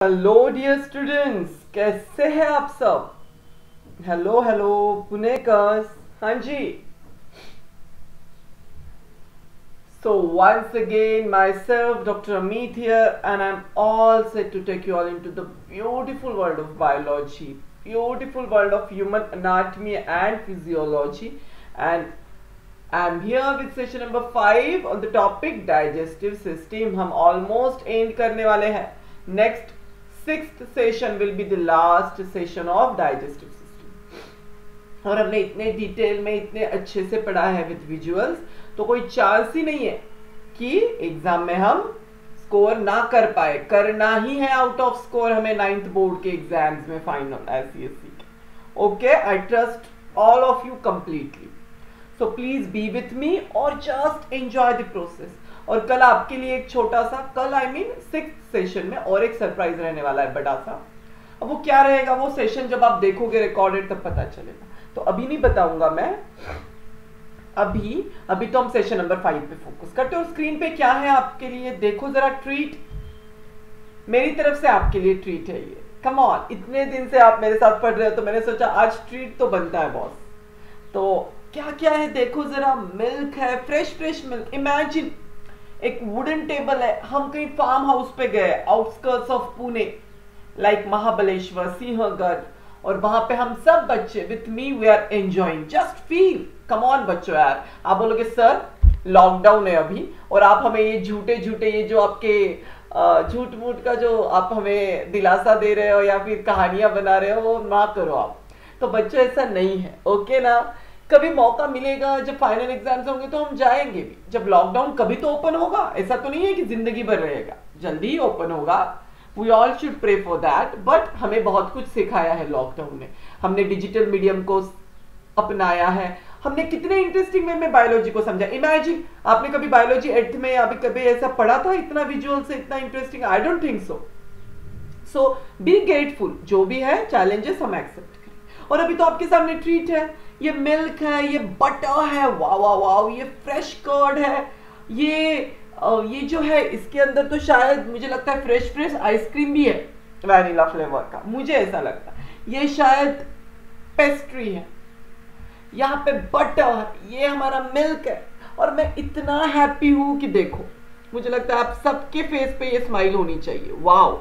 Hello dear students, कैसे हैं आप सब। हेलो हेलो पुणेकर्स, हाँ जी। So once again myself Dr. Amit here, and I'm all set to take you all into the beautiful world of biology, beautiful world of human anatomy and physiology, and I'm here with session number 5 on the topic digestive system. हम almost end करने वाले हैं. Next sixth session will be the last session of digestive system. और हमने इतने detail में इतने अच्छे से पढ़ा है विद विजुअल्स, तो कोई चांस ही नहीं है कि एग्जाम में हम स्कोर ना कर पाए. करना ही है आउट ऑफ स्कोर हमें 9th बोर्ड के एग्जाम्स में, फाइनल SCSC के. Okay, I trust all of you completely. So please be with मी और जस्ट एंजॉय द प्रोसेस. और कल आपके लिए एक छोटा सा, कल आई मीन 6th सेशन में और एक सरप्राइज रहने वाला है, बड़ा सा. अब वो क्या रहेगा, वो सेशन जब आप देखोगे रिकॉर्डेड तब पता चलेगा, तो अभी नहीं बताऊंगा मैं. अभी तो हम सेशन नंबर 5 पे फोकस करते हैं. और स्क्रीन पे क्या है आपके लिए, देखो जरा. ट्रीट, मेरी तरफ से आपके लिए ट्रीट है ये. कम ऑन, इतने दिन से आप मेरे साथ पढ़ रहे हो तो मैंने सोचा आज ट्रीट तो बनता है बॉस. तो क्या क्या है देखो जरा. मिल्क है, फ्रेश मिल्क. इमेजिन एक वुडन टेबल है, हम कहीं फार्म हाउस पे गए outskirts of Pune, like Mahabaleshwar, Sinhagad, और वहां पे हम सब बच्चे with me we are enjoying. Just feel, come on बच्चों यार. आप बोलोगे सर लॉकडाउन है अभी और आप हमें ये झूठे ये जो आपके झूठ मूठ का जो आप हमें दिलासा दे रहे हो या फिर कहानियां बना रहे हो, वो ना करो आप. तो बच्चों ऐसा नहीं है, ओके ना. कभी मौका मिलेगा जब फाइनल एग्जाम्स होंगे तो हम जाएंगे भी. जब लॉकडाउन कभी तो ओपन होगा, ऐसा तो नहीं है कि जिंदगी भर रहेगा, जल्दी ही ओपन होगा. We all should pray for that. But हमें बहुत कुछ सिखाया है लॉकडाउन ने. हमने डिजिटल मीडियम को अपनाया है, हमने कितने इंटरेस्टिंग वे में बायोलॉजी को समझा. इमेजिन, आपने कभी बायोलॉजी 8th में या कभी ऐसा पढ़ा था इतना विजुअल से, इतना interesting? I don't think so. So be grateful, जो भी है चैलेंजेस हम एक्सेप्ट करें. और अभी तो आपके सामने ट्रीट है, ये मिल्क है, ये बटर है, वाह वाह वाह, ये फ्रेश कर्ड है, ये जो है इसके अंदर तो शायद मुझे लगता है फ्रेश आइसक्रीम भी है वैनिला फ्लेवर का, मुझे ऐसा लगता है. ये शायद पेस्ट्री है, यहाँ पे बटर है, ये हमारा मिल्क है. और मैं इतना हैप्पी हूं कि देखो, मुझे लगता है आप सबके फेस पे ये स्माइल होनी चाहिए. वाओ,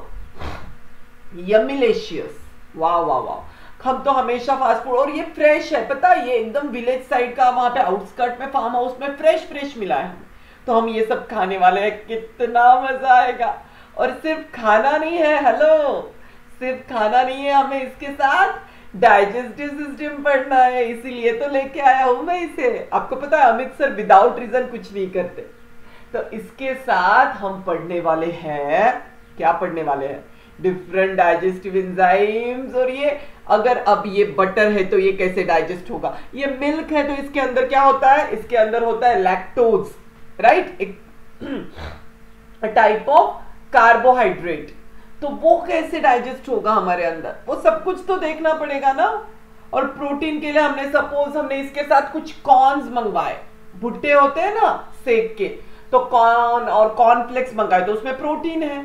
यमिलेशियस, वाह वाह वाह. हम तो हमेशा फास्ट फूड, और ये फ्रेश है, पता है, ये एकदम विलेज साइड का, वहां पे आउटस्कर्ट में फार्म हाउस में फ्रेश मिला है. तो हम ये सब खाने वाले हैं, कितना मजा आएगा. और सिर्फ खाना नहीं है, हेलो, सिर्फ खाना नहीं है, हमें इसके साथ डाइजेस्टिव सिस्टम पढ़ना है. इसीलिए तो लेके आया हूं मैं इसे. आपको पता है अमित सर विदाउट रीजन कुछ नहीं करते. तो इसके साथ हम पढ़ने वाले हैं, क्या पढ़ने वाले हैं? Different digestive enzymes. और ये अगर अब ये बटर है तो ये कैसे डाइजेस्ट होगा, ये मिल्क है तो इसके अंदर क्या होता है, इसके अंदर होता है लैक्टोज, राइट, एक टाइप ऑफ कार्बोहाइड्रेट. तो वो कैसे डाइजेस्ट होगा हमारे अंदर, वो सब कुछ तो देखना पड़ेगा ना. और प्रोटीन के लिए हमने इसके साथ कुछ कॉर्न्स मंगवाए, भुट्टे होते हैं ना सेक के, तो कॉर्न और कॉर्नफ्लेक्स मंगाए, तो उसमें प्रोटीन है,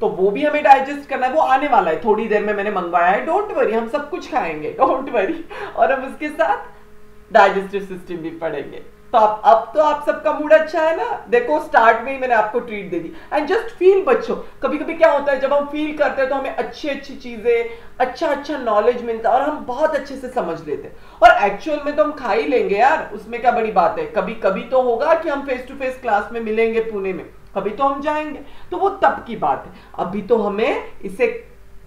तो वो भी हमें डाइजेस्ट करना है. वो आने वाला है थोड़ी देर में, मैंने मंगवाया है, डोंट वरी, हम सब कुछ खाएंगे, डोंट वरी. और हम उसके साथ डाइजेस्टिव सिस्टम भी पढ़ेंगे. तो अब तो आप सबका मूड अच्छा है ना. देखो स्टार्ट में ही मैंने आपको treat they the. And just feel बच्चों, कभी कभी क्या होता है जब हम फील करते हैं तो हमें अच्छी चीजें, अच्छा नॉलेज मिलता है और हम बहुत अच्छे से समझ लेते हैं. और एक्चुअल में तो हम खा ही लेंगे यार, उसमें क्या बड़ी बात है. कभी कभी तो होगा कि हम फेस टू फेस क्लास में मिलेंगे पुणे में, कभी तो हम जाएंगे, तो वो तब की बात है. अभी तो हमें इसे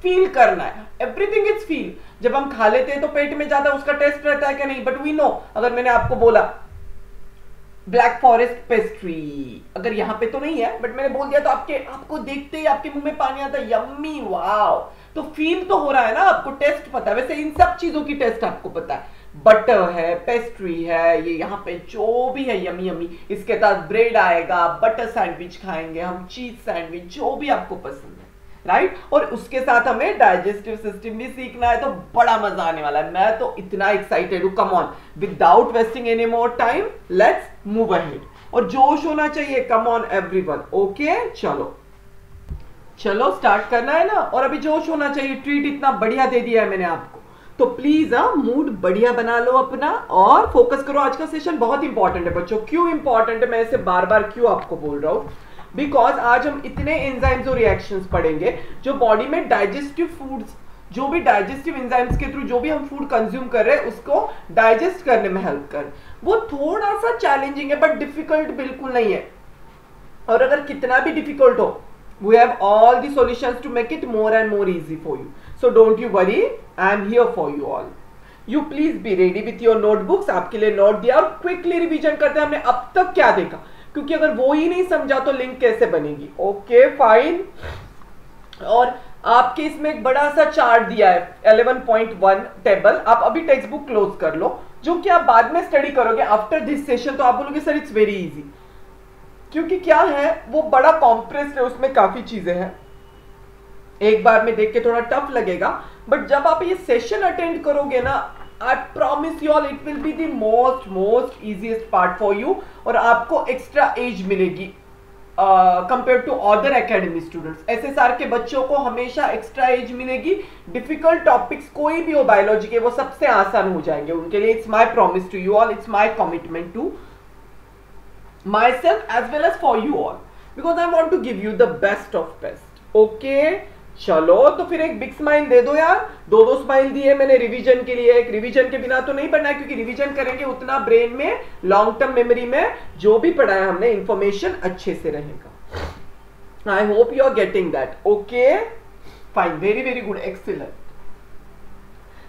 फील करना है. Everything is feel. जब हम खा लेते हैं तो पेट में ज्यादा उसका टेस्ट रहता है क्या? नहीं. बट वी नो, अगर मैंने आपको बोला ब्लैक फॉरेस्ट पेस्ट्री, अगर यहाँ पे तो नहीं है बट मैंने बोल दिया, तो आपको देखते ही आपके मुंह में पानी आता है, यम्मी, वाओ. तो फील तो हो रहा है ना, आपको टेस्ट पता है. वैसे इन सब चीजों की टेस्ट आपको पता है. बटर है, पेस्ट्री है, ये यहाँ पे जो भी है यमी. इसके साथ ब्रेड आएगा, बटर सैंडविच खाएंगे हम, चीज सैंडविच, जो भी आपको पसंद है, राइट. और उसके साथ हमें डाइजेस्टिव सिस्टम भी सीखना है, तो बड़ा मजा आने वाला है. मैं तो इतना एक्साइटेड हूं. Come on, without wasting any more time, let's move ahead. और जोश होना चाहिए, कम ऑन एवरीवन. ओके, चलो चलो स्टार्ट करना है ना, और अभी जोश होना चाहिए, ट्रीट इतना बढ़िया दे दिया है मैंने आपको, तो प्लीज मूड बढ़िया बना लो अपना और फोकस करो। आज का सेशन बहुत इंपॉर्टेंट है बच्चों। क्यों इंपॉर्टेंट है, मैं इसे बार बार क्यों आपको बोल रहा हूँ, बिकॉज आज हम इतने एंजाइम्स और रिएक्शंस पढ़ेंगे जो बॉडी में डाइजेस्टिव फूड्स, जो भी डाइजेस्टिव एंजाइम्स के थ्रू जो भी हम फूड कंज्यूम कर रहे हैं उसको डाइजेस्ट करने में हेल्प कर। वो थोड़ा सा चैलेंजिंग है बट डिफिकल्ट बिल्कुल नहीं है, और अगर कितना भी डिफिकल्ट हो, we have all the solutions to make it more and more easy for you. So don't you worry, I am here for you all. You please be ready with your notebooks. आपके लिए note दिया और quickly revision करते हैं हमने अब तक क्या देखा, क्योंकि अगर वो ही नहीं समझा तो लिंक कैसे बनेगी। Okay fine. और आपके इसमें एक बड़ा सा चार्ट दिया है 11.1 टेबल, आप अभी टेक्स्ट बुक क्लोज कर लो, जो कि आप बाद में स्टडी करोगे आफ्टर दिस सेशन, तो आप बोलोगे सर इट्स वेरी इजी, क्योंकि क्या है वो बड़ा कॉम्प्रेस्ड है, उसमें काफी चीजें हैं, एक बार में देख के थोड़ा टफ लगेगा, बट जब आप ये सेशन अटेंड करोगे ना, I promise you all it will be the most easiest part for you, और आपको एक्स्ट्रा एज मिलेगी compare to other academy students. SSR के बच्चों को हमेशा एक्स्ट्रा एज मिलेगी, डिफिकल्ट टॉपिक्स कोई भी हो बायोलॉजी के वो सबसे आसान हो जाएंगे उनके लिए। It's my promise to you all, it's my commitment to myself as well as for you all, because I want to give you the best of best. Okay, चलो तो फिर एक बिग स्माइल दे दो यार, दो स्माइल दिए मैंने revision के लिए। एक रिवीजन के बिना तो नहीं पढ़ना है, क्योंकि रिवीजन करेंगे उतना ब्रेन में लॉन्ग टर्म मेमोरी में जो भी पढ़ाया हमने इंफॉर्मेशन अच्छे से रहेगा। I hope you are getting that. Okay fine, very very good, excellent.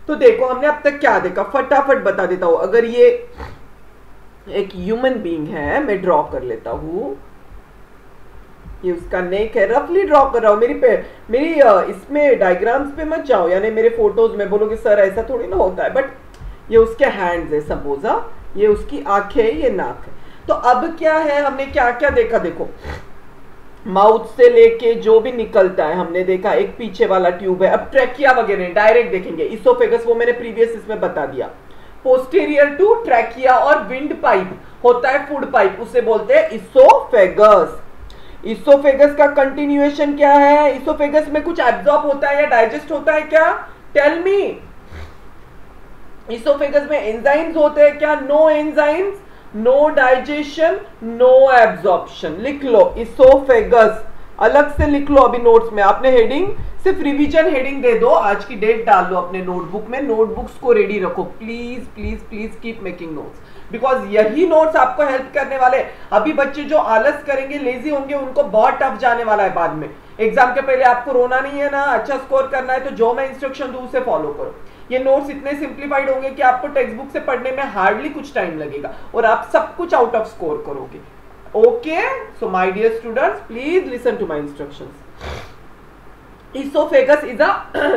तो देखो हमने अब तक क्या देखा, फटाफट बता देता हूं। अगर ये एक ह्यूमन बीइंग है, मैं ड्रॉ कर लेता हूं, ये उसका नेक है, रफली ड्रॉ कर रहा हूं। मेरी इसमें डायग्राम्स पे मत जाओ, यानी मेरे फोटोज में बोलोगे सर ऐसा थोड़ी ना होता है, बट ये उसके हैंड्स है सपोज, ये उसकी आंखें है, ये नाक है। तो अब क्या है, हमने क्या क्या देखा, देखो माउथ से लेके जो भी निकलता है हमने देखा, एक पीछे वाला ट्यूब है। अब ट्रैकिया वगैरह डायरेक्ट देखेंगे, इसोफेगस वो मैंने प्रीवियस इसमें बता दिया। पोस्टीरियर टू ट्रैकिया और विंड पाइप होता है फूड पाइप, उसे बोलते हैं इसोफेगस। इसोफेगस का कंटिन्यूएशन क्या है, इसोफेगस में कुछ एब्जॉर्ब होता है या डाइजेस्ट होता है क्या, टेल मी। इसोफेगस में एंजाइम्स होते हैं क्या, no enzymes, no digestion, no absorption. लिख लो इसोफेगस, अलग से लिख लो अभी नोट्स में। आपने हेडिंग सिर्फ रिवीजन हेडिंग दे दो, आज की डेट डाल लो अपने नोटबुक में, नोटबुक्स को रेडी रखो please please please, keep making notes, because यही नोट्स आपको हेल्प करने वाले। अभी बच्चे जो आलस करेंगे, लेजी होंगे, उनको बहुत टफ जाने वाला है बाद में। एग्जाम के पहले आपको रोना नहीं है ना, अच्छा स्कोर करना है, तो जो मैं इंस्ट्रक्शन दूं उसे फॉलो करो। ये नोट्स इतने सिंप्लीफाइड होंगे कि आपको टेक्स्ट बुक से पढ़ने में हार्डली कुछ टाइम लगेगा और आप सब कुछ आउट ऑफ स्कोर करोगे। Okay, so my dear students, please listen to my instructions. Esophagus is a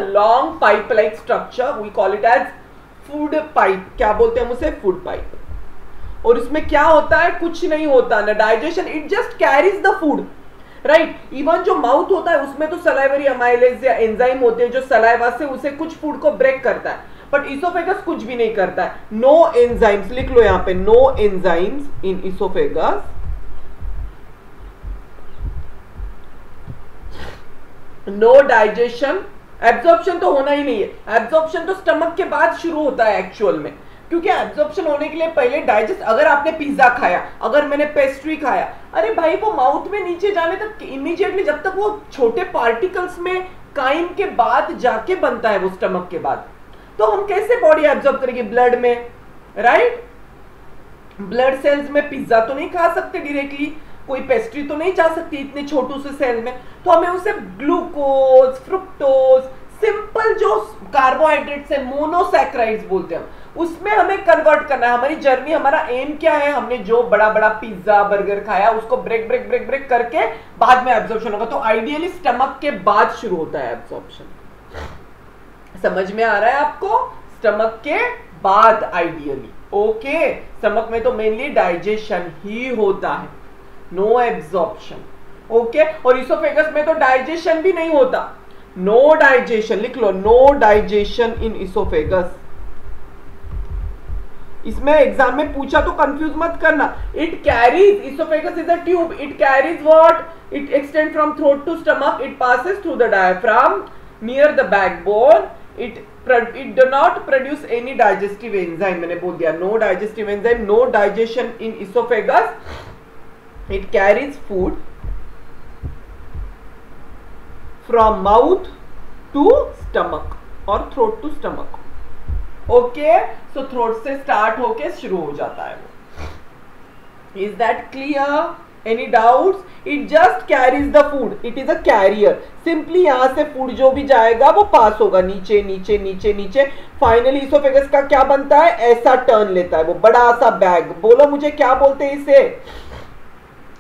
long pipe-like structure. We call it as food pipe. क्या बोलते हैं हम उसे, food pipe. और इसमें क्या होता है, कुछ नहीं होता ना digestion, it just carries the food, right? Even जो माउथ होता है उसमें तो सलाइवरी अमाइलेज या एंजाइम होते हैं जो सलाइवा से उसे कुछ फूड को ब्रेक करता है, बट इसोफेगस कुछ भी नहीं करता है। नो एंजाइम्स, लिख लो यहाँ पे, नो एंजाइम्स इन इसोफेगस, नो डाइजेशन, एब्जॉर्प्शन तो होना ही नहीं है। एब्जॉर्प्शन तो स्टमक के बाद शुरू होता है एक्चुअल में, क्योंकि एब्जॉर्प्शन होने के लिए पहले डाइजेस्ट। अगर आपने पिज्जा खाया, अगर मैंने पेस्ट्री खाया, अरे भाई वो माउथ में नीचे जाने तक इमीडिएटली, जब तक वो छोटे पार्टिकल्स में काइम के बाद जाके बनता है वो स्टमक के बाद, तो हम कैसे बॉडी एब्जॉर्ब करेगी, ब्लड में, राइट? ब्लड सेल्स में पिज्जा तो नहीं खा सकते डायरेक्टली, कोई पेस्ट्री तो नहीं जा सकती इतने छोटू से सेल में, तो हमें उसे ग्लूकोज, फ्रुक्टोज, सिंपल जो कार्बोहाइड्रेट्स है, मोनोसैकेराइड्स बोलते हैं, उसमें हमें कन्वर्ट करना है। हमारी जर्नी, हमारा एम क्या है, हमने जो बड़ा बड़ा पिज्जा बर्गर खाया उसको ब्रेक ब्रेक ब्रेक ब्रेक करके बाद में एब्जॉर्प्शन होगा। तो आइडियली स्टमक के बाद शुरू होता है एब्जॉर्प्शन। समझ में आ रहा है आपको? स्टमक के बाद आइडियली। ओके, स्टमक में तो मेनली डाइजेशन ही होता है, नो एब्जॉर्प्शन। ओके, और इसोफेगस में तो डाइजेशन भी नहीं होता, नो डाइजेशन, लिख लो, नो डाइजेशन इन इसोफेगस। इसमें एग्जाम में पूछा तो कंफ्यूज मत करना। It carries, oesophagus is a tube, it carries what, it extend from throat to stomach, it passes through the diaphragm near the backbone, it do not produce any digestive enzyme, मैंने बोल दिया no digestive enzyme, no digestion in oesophagus, it carries food from mouth to stomach और throat to stomach. Okay, so throat से start होके शुरू हो जाता है वो। Is that clear? Any doubts? It just carries the food, it is a carrier. Simply यहां से फूड जो भी जाएगा वो पास होगा नीचे नीचे नीचे नीचे, फाइनली इसोफेगस का क्या बनता है, ऐसा टर्न लेता है वो बड़ा सा बैग। बोलो मुझे क्या बोलते हैं इसे?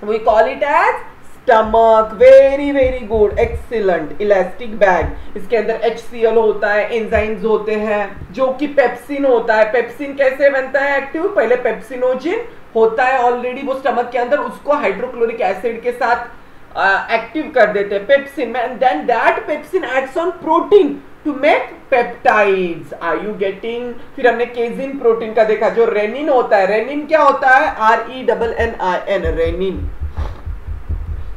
We call it as stomach. Very very good, excellent. Elastic bag, इसके अंदर HCl होता है, एंजाइम्स होते हैं, जो कि पेप्सिन होता है। पेप्सिन कैसे बनता है एक्टिव? पहले पेप्सिनोजिन होता है ऑलरेडी वो स्टमक के अंदर, उसको हाइड्रोक्लोरिक एसिड के साथ एक्टिव कर देते हैं पेप्सिन में, and then that pepsin acts on protein to make peptides. Are you getting? फिर हमने केजिन प्रोटीन का देखा, जो रेनिन होता है। रेनिन क्या होता है? RENNIN, rennin.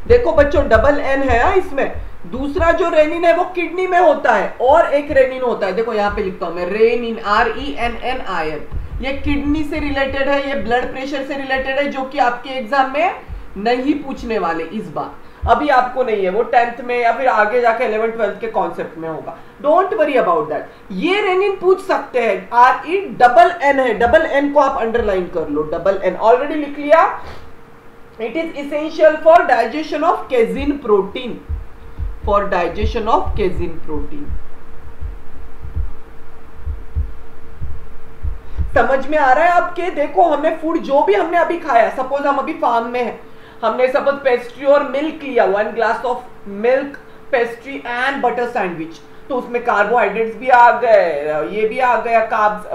देखो बच्चों डबल N है इसमें। दूसरा जो रेनिन है वो किडनी में होता है, और एक रेनिन होता है, देखो यहाँ पे लिखता हूं मैं, रेनिन RENNIN। ये किडनी से रिलेटेड है, ये ब्लड प्रेशर से रिलेटेड है, जो कि आपके एग्जाम में नहीं पूछने वाले इस बार। अभी आपको नहीं है, वो 10th में या फिर आगे जाके 11th 12th के कॉन्सेप्ट में होगा। Don't worry about that. ये रेनिन पूछ सकते हैं, RENN है, डबल N को आप अंडरलाइन कर लो, डबल N ऑलरेडी लिख लिया। It is essential for digestion of casein protein. For digestion of casein protein. समझ में आ रहा है आपके? देखो हमने फूड जो भी हमने अभी खाया, सपोज हम अभी फार्म में हैं, हमने सपोज पेस्ट्री और मिल्क लिया, 1 glass of milk, pastry and butter sandwich, तो उसमें कार्बोहाइड्रेट्स भी आ गए, ये भी आ गया, कार्ब्स,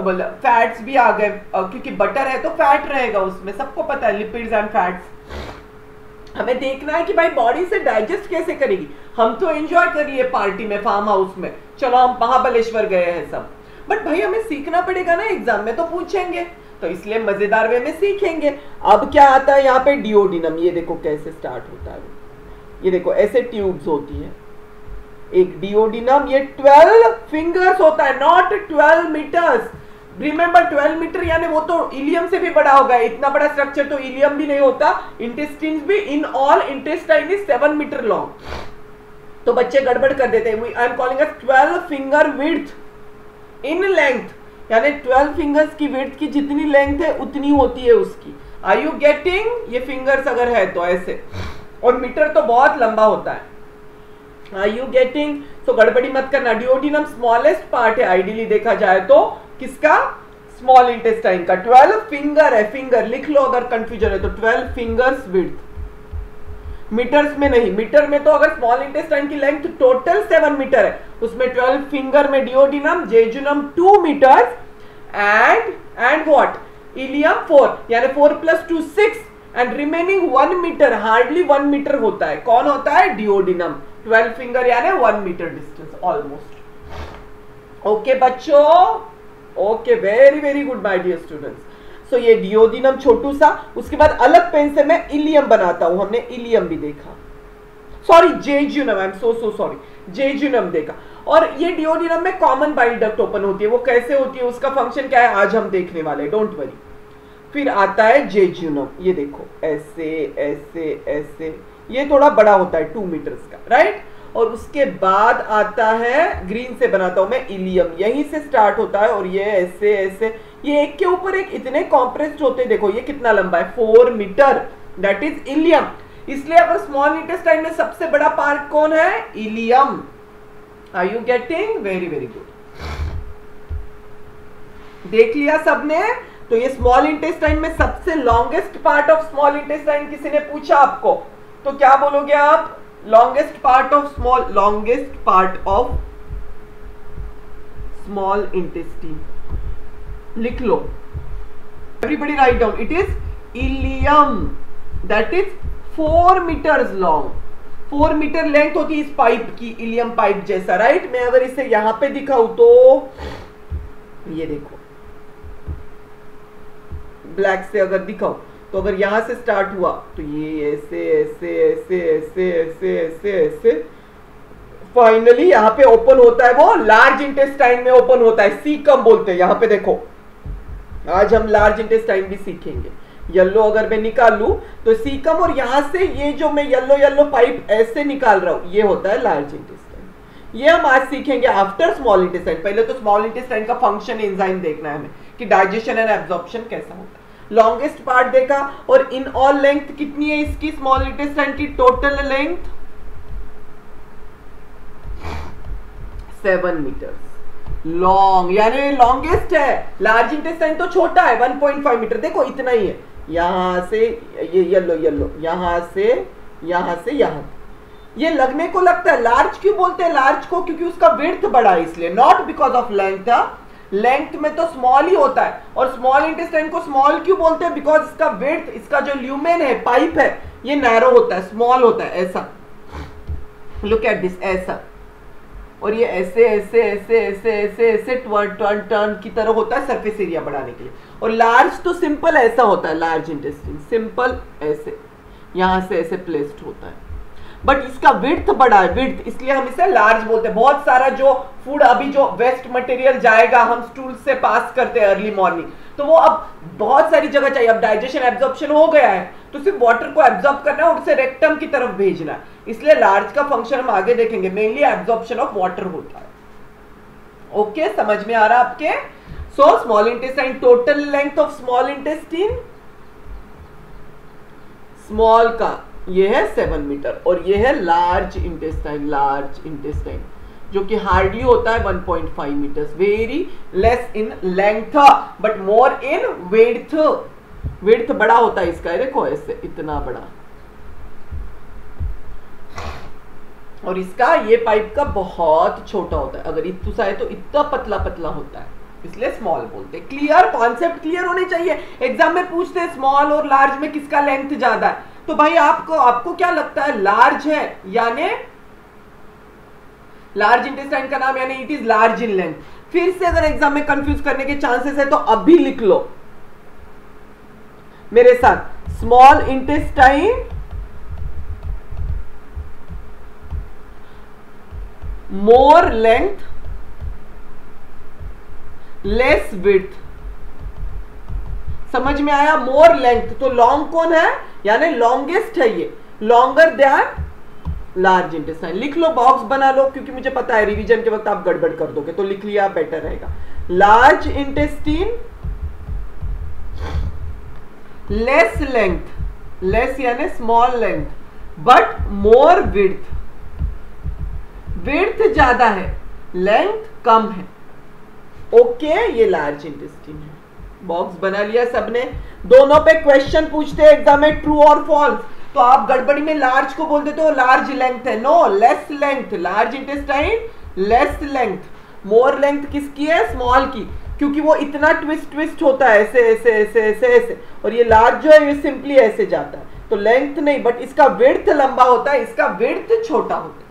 फैट्स भी आ गए, क्योंकि बटर है तो फैट रहेगा उसमें, सबको पता है, लिपिड्स एंड फैट्स। हमें देखना है कि भाई बॉडी से डाइजेस्ट कैसे करेगी। हम तो एंजॉय करिए पार्टी में, फार्म हाउस में, चलो हम महाबलेश्वर गए हैं सब, बट भाई हमें सीखना पड़ेगा ना, एग्जाम में तो पूछेंगे, तो इसलिए मजेदार वे में सीखेंगे। अब क्या आता है यहाँ पे? डिओडिनम। ये देखो कैसे स्टार्ट होता है, ये देखो ऐसे ट्यूब्स होती है एक डिओडिनम, ये 12 फिंगर्स होता है, नॉट 12 मीटर्स। रिमेंबर 12 मीटर यानी वो तो इलियम से भी बड़ा होगा, इतना बड़ा स्ट्रक्चर तो इलियम भी नहीं होता। इंटेस्टाइन्स भी, in all intestine is 7 metre long. तो बच्चे गड़बड़ कर देते हैं। I am calling it 12 finger width in length, यानी 12 फिंगर्स की विड्थ की जितनी लेंथ है उतनी होती है उसकी। Are you getting? ये फिंगर्स अगर है तो ऐसे, और मीटर तो बहुत लंबा होता है। Are you getting? तो गड़बड़ी मत करना। डिओडिनम स्मॉलेस्ट पार्ट है आइडियली देखा जाए तो, किसका? स्मॉल इंटेस्टाइन का। 12 फिंगर है, फिंगर लिख लो अगर कंफ्यूजन है तो, 12 फिंगर्स विड्थ। मीटर्स में नहीं, मीटर में तो अगर स्मॉल इंटेस्टाइन की लेंथ टोटल 7 मीटर है, उसमें 12 फिंगर में duodenum, jejunum 2 metres and what? Ileum 4, यानी 4 + 2 6, and remaining 1 metre, hardly 1 metre होता है। कौन होता है? डिओडिनम। 12 फिंगर यानी 1 मीटर डिस्टेंस ऑलमोस्ट। ओके बच्चों, okay, very very good my dear students. So ये डिओडिनम छोटू सा, उसके बाद अलग पेन से मैं इलियम बनाता हूं, हमने इलियम भी देखा, sorry jejunum, I am so sorry, jejunum देखा। और ये डिओडिनम में कॉमन बाइल डक्ट ओपन होती है, वो कैसे होती है, उसका फंक्शन क्या है आज हम देखने वाले, डोंट वरी। फिर आता है जेजुनम, ये देखो ऐसे ऐसे ऐसे, ये थोड़ा बड़ा होता है 2 मीटर्स का, राइट। और उसके बाद आता है, ग्रीन से बनाता हूं मैं, इलियम, यहीं से स्टार्ट होता है, और ये ऐसे ऐसे, ये एक के ऊपर एक इतने कॉम्प्रेस्ड होते हैं। देखो ये कितना लंबा है, 4 मीटर, दैट इज इलियम। इसलिए अगर स्मॉल इंटेस्टाइन में सबसे बड़ा पार्ट कौन है? Ileum. Are you getting? Very very good. देख लिया सबने? तो ये स्मॉल इंटेस्टाइन में सबसे longest part of small intestine किसी ने पूछा आपको, तो क्या बोलोगे आप? Longest part of small intestine लिख लो, everybody write down, it is ileum, that is 4 metres long. 4 metre length होती है इस पाइप की, इलियम पाइप जैसा, राइट। मैं अगर इसे यहां पे दिखाऊं तो ये देखो, ब्लैक से अगर दिखाओ तो अगर यहां से स्टार्ट हुआ तो ये ऐसे ऐसे ऐसे ऐसे ऐसे ऐसे ऐसे फाइनली यहाँ पे ओपन होता है, वो लार्ज इंटेस्टाइन में ओपन होता है, सीकम बोलते हैं। यहाँ पे देखो आज हम लार्ज इंटेस्टाइन भी सीखेंगे। येलो अगर मैं निकाल लूं तो सीकम, और यहां से ये जो मैं येलो येलो पाइप ऐसे निकाल रहा हूं ये होता है लार्ज इंटेस्टाइन। ये हम आज सीखेंगे आफ्टर स्मॉल इंटेस्टाइन। पहले तो स्मॉल इंटेस्टाइन का फंक्शन एंजाइम देखना है हमें कि डाइजेशन एंड एब्जॉर्प्शन कैसा होता है। लॉन्गेस्ट पार्ट देखा, और इन ऑल लेंथ कितनी है इसकी स्मॉल इंटेस्टाइन की? टोटल लेंथ 7 मीटर लॉन्ग, यानी लॉन्गेस्ट है। लार्ज इंटेस्टाइन तो छोटा है 1.5 मीटर, देखो इतना ही है। यहां से ये येलो येलो, यहां से यहां, ये लगने को लगता है लार्ज। क्यों बोलते हैं लार्ज को? क्योंकि उसका विड्थ बड़ा है इसलिए, not because of length. Length में तो स्मॉल ही होता है। और स्मॉल इंटेस्टाइन को स्मॉल क्यों बोलते हैं? बिकॉज इसका विड्थ, इसका जो ल्यूमेन है, पाइप है, ये नैरो होता है, स्मॉल होता है, ऐसा। लुक एट दिस, ऐसा। और ये ऐसे ऐसे ऐसे ऐसे ऐसे ऐसे टर्न की तरह होता है सरफेस एरिया बढ़ाने के लिए। और लार्ज तो सिंपल ऐसा होता है, लार्ज इंटेस्टाइन सिंपल ऐसे यहां से ऐसे प्लेस्ड होता है, बट इसका विड्थ बड़ा है, विड्थ, इसलिए हम इसे लार्ज बोलते हैं। बहुत सारा जो फूड, अभी जो वेस्ट मटेरियल जाएगा, हम स्टूल से पास करते हैं अर्ली मॉर्निंग, तो वो अब बहुत सारी जगह चाहिए। अब डाइजेशन एब्जॉर्प्शन हो गया है तो सिर्फ वाटर को एब्जॉर्ब करना है और उसे रेक्टम की तरफ भेजना है, इसलिए लार्ज का फंक्शन हम आगे देखेंगे, मेनली एब्जॉर्प्शन ऑफ वाटर होता है। ओके, समझ में आ रहा है आपके? So small intestine, total length of small intestine, small का ये है 7 मीटर, और ये है लार्ज इंटेस्टाइन, लार्ज इंटेस्टाइन जो कि हार्डली होता है 1.5 metre, very less in length but more in width. Width बड़ा होता है इसका, देखो ऐसे इतना बड़ा, और इसका ये पाइप का बहुत छोटा होता है, अगर इतना है तो इतना पतला पतला होता है, इसलिए स्मॉल बोलते हैं। क्लियर? कॉन्सेप्ट क्लियर होने चाहिए। एग्जाम में पूछते हैं स्मॉल और लार्ज में किसका लेंथ ज्यादा है, तो भाई आपको क्या लगता है? लार्ज है, यानी लार्ज इंटेस्टाइन का नाम, यानी it is large in length. फिर से अगर एग्जाम में कंफ्यूज करने के चांसेस है तो अभी लिख लो मेरे साथ, स्मॉल इंटेस्टाइन मोर लेंथ लेस विड्थ। समझ में आया? मोर लेंथ तो लॉन्ग कौन है, यानी लॉन्गेस्ट है ये, लॉन्गर देन लार्ज इंटेस्टाइन। लिख लो, बॉक्स बना लो, क्योंकि मुझे पता है रिवीजन के वक्त आप गड़बड़ कर दोगे, तो लिख लिया बेटर रहेगा। Large intestine less length, less यानी small length but more width, width ज्यादा है, लेंथ कम है। ओके, ये लार्ज इंटेस्टाइन है। बॉक्स बना लिया सबने? दोनों पे क्वेश्चन पूछते हैं एग्जाम में, ट्रू और फॉल्स, तो आप गड़बड़ी में लार्ज को बोल देते हो लार्ज लेंथ है, no, less length. Large intestine less length, more length किसकी है? स्मॉल की, क्योंकि वो इतना ट्विस्ट होता है, ऐसे ऐसे ऐसे ऐसे ऐसे, और ये लार्ज जो है ये सिंपली ऐसे जाता है, तो लेंथ नहीं, बट इसका विड्थ लंबा होता है, इसका विड्थ छोटा होता है।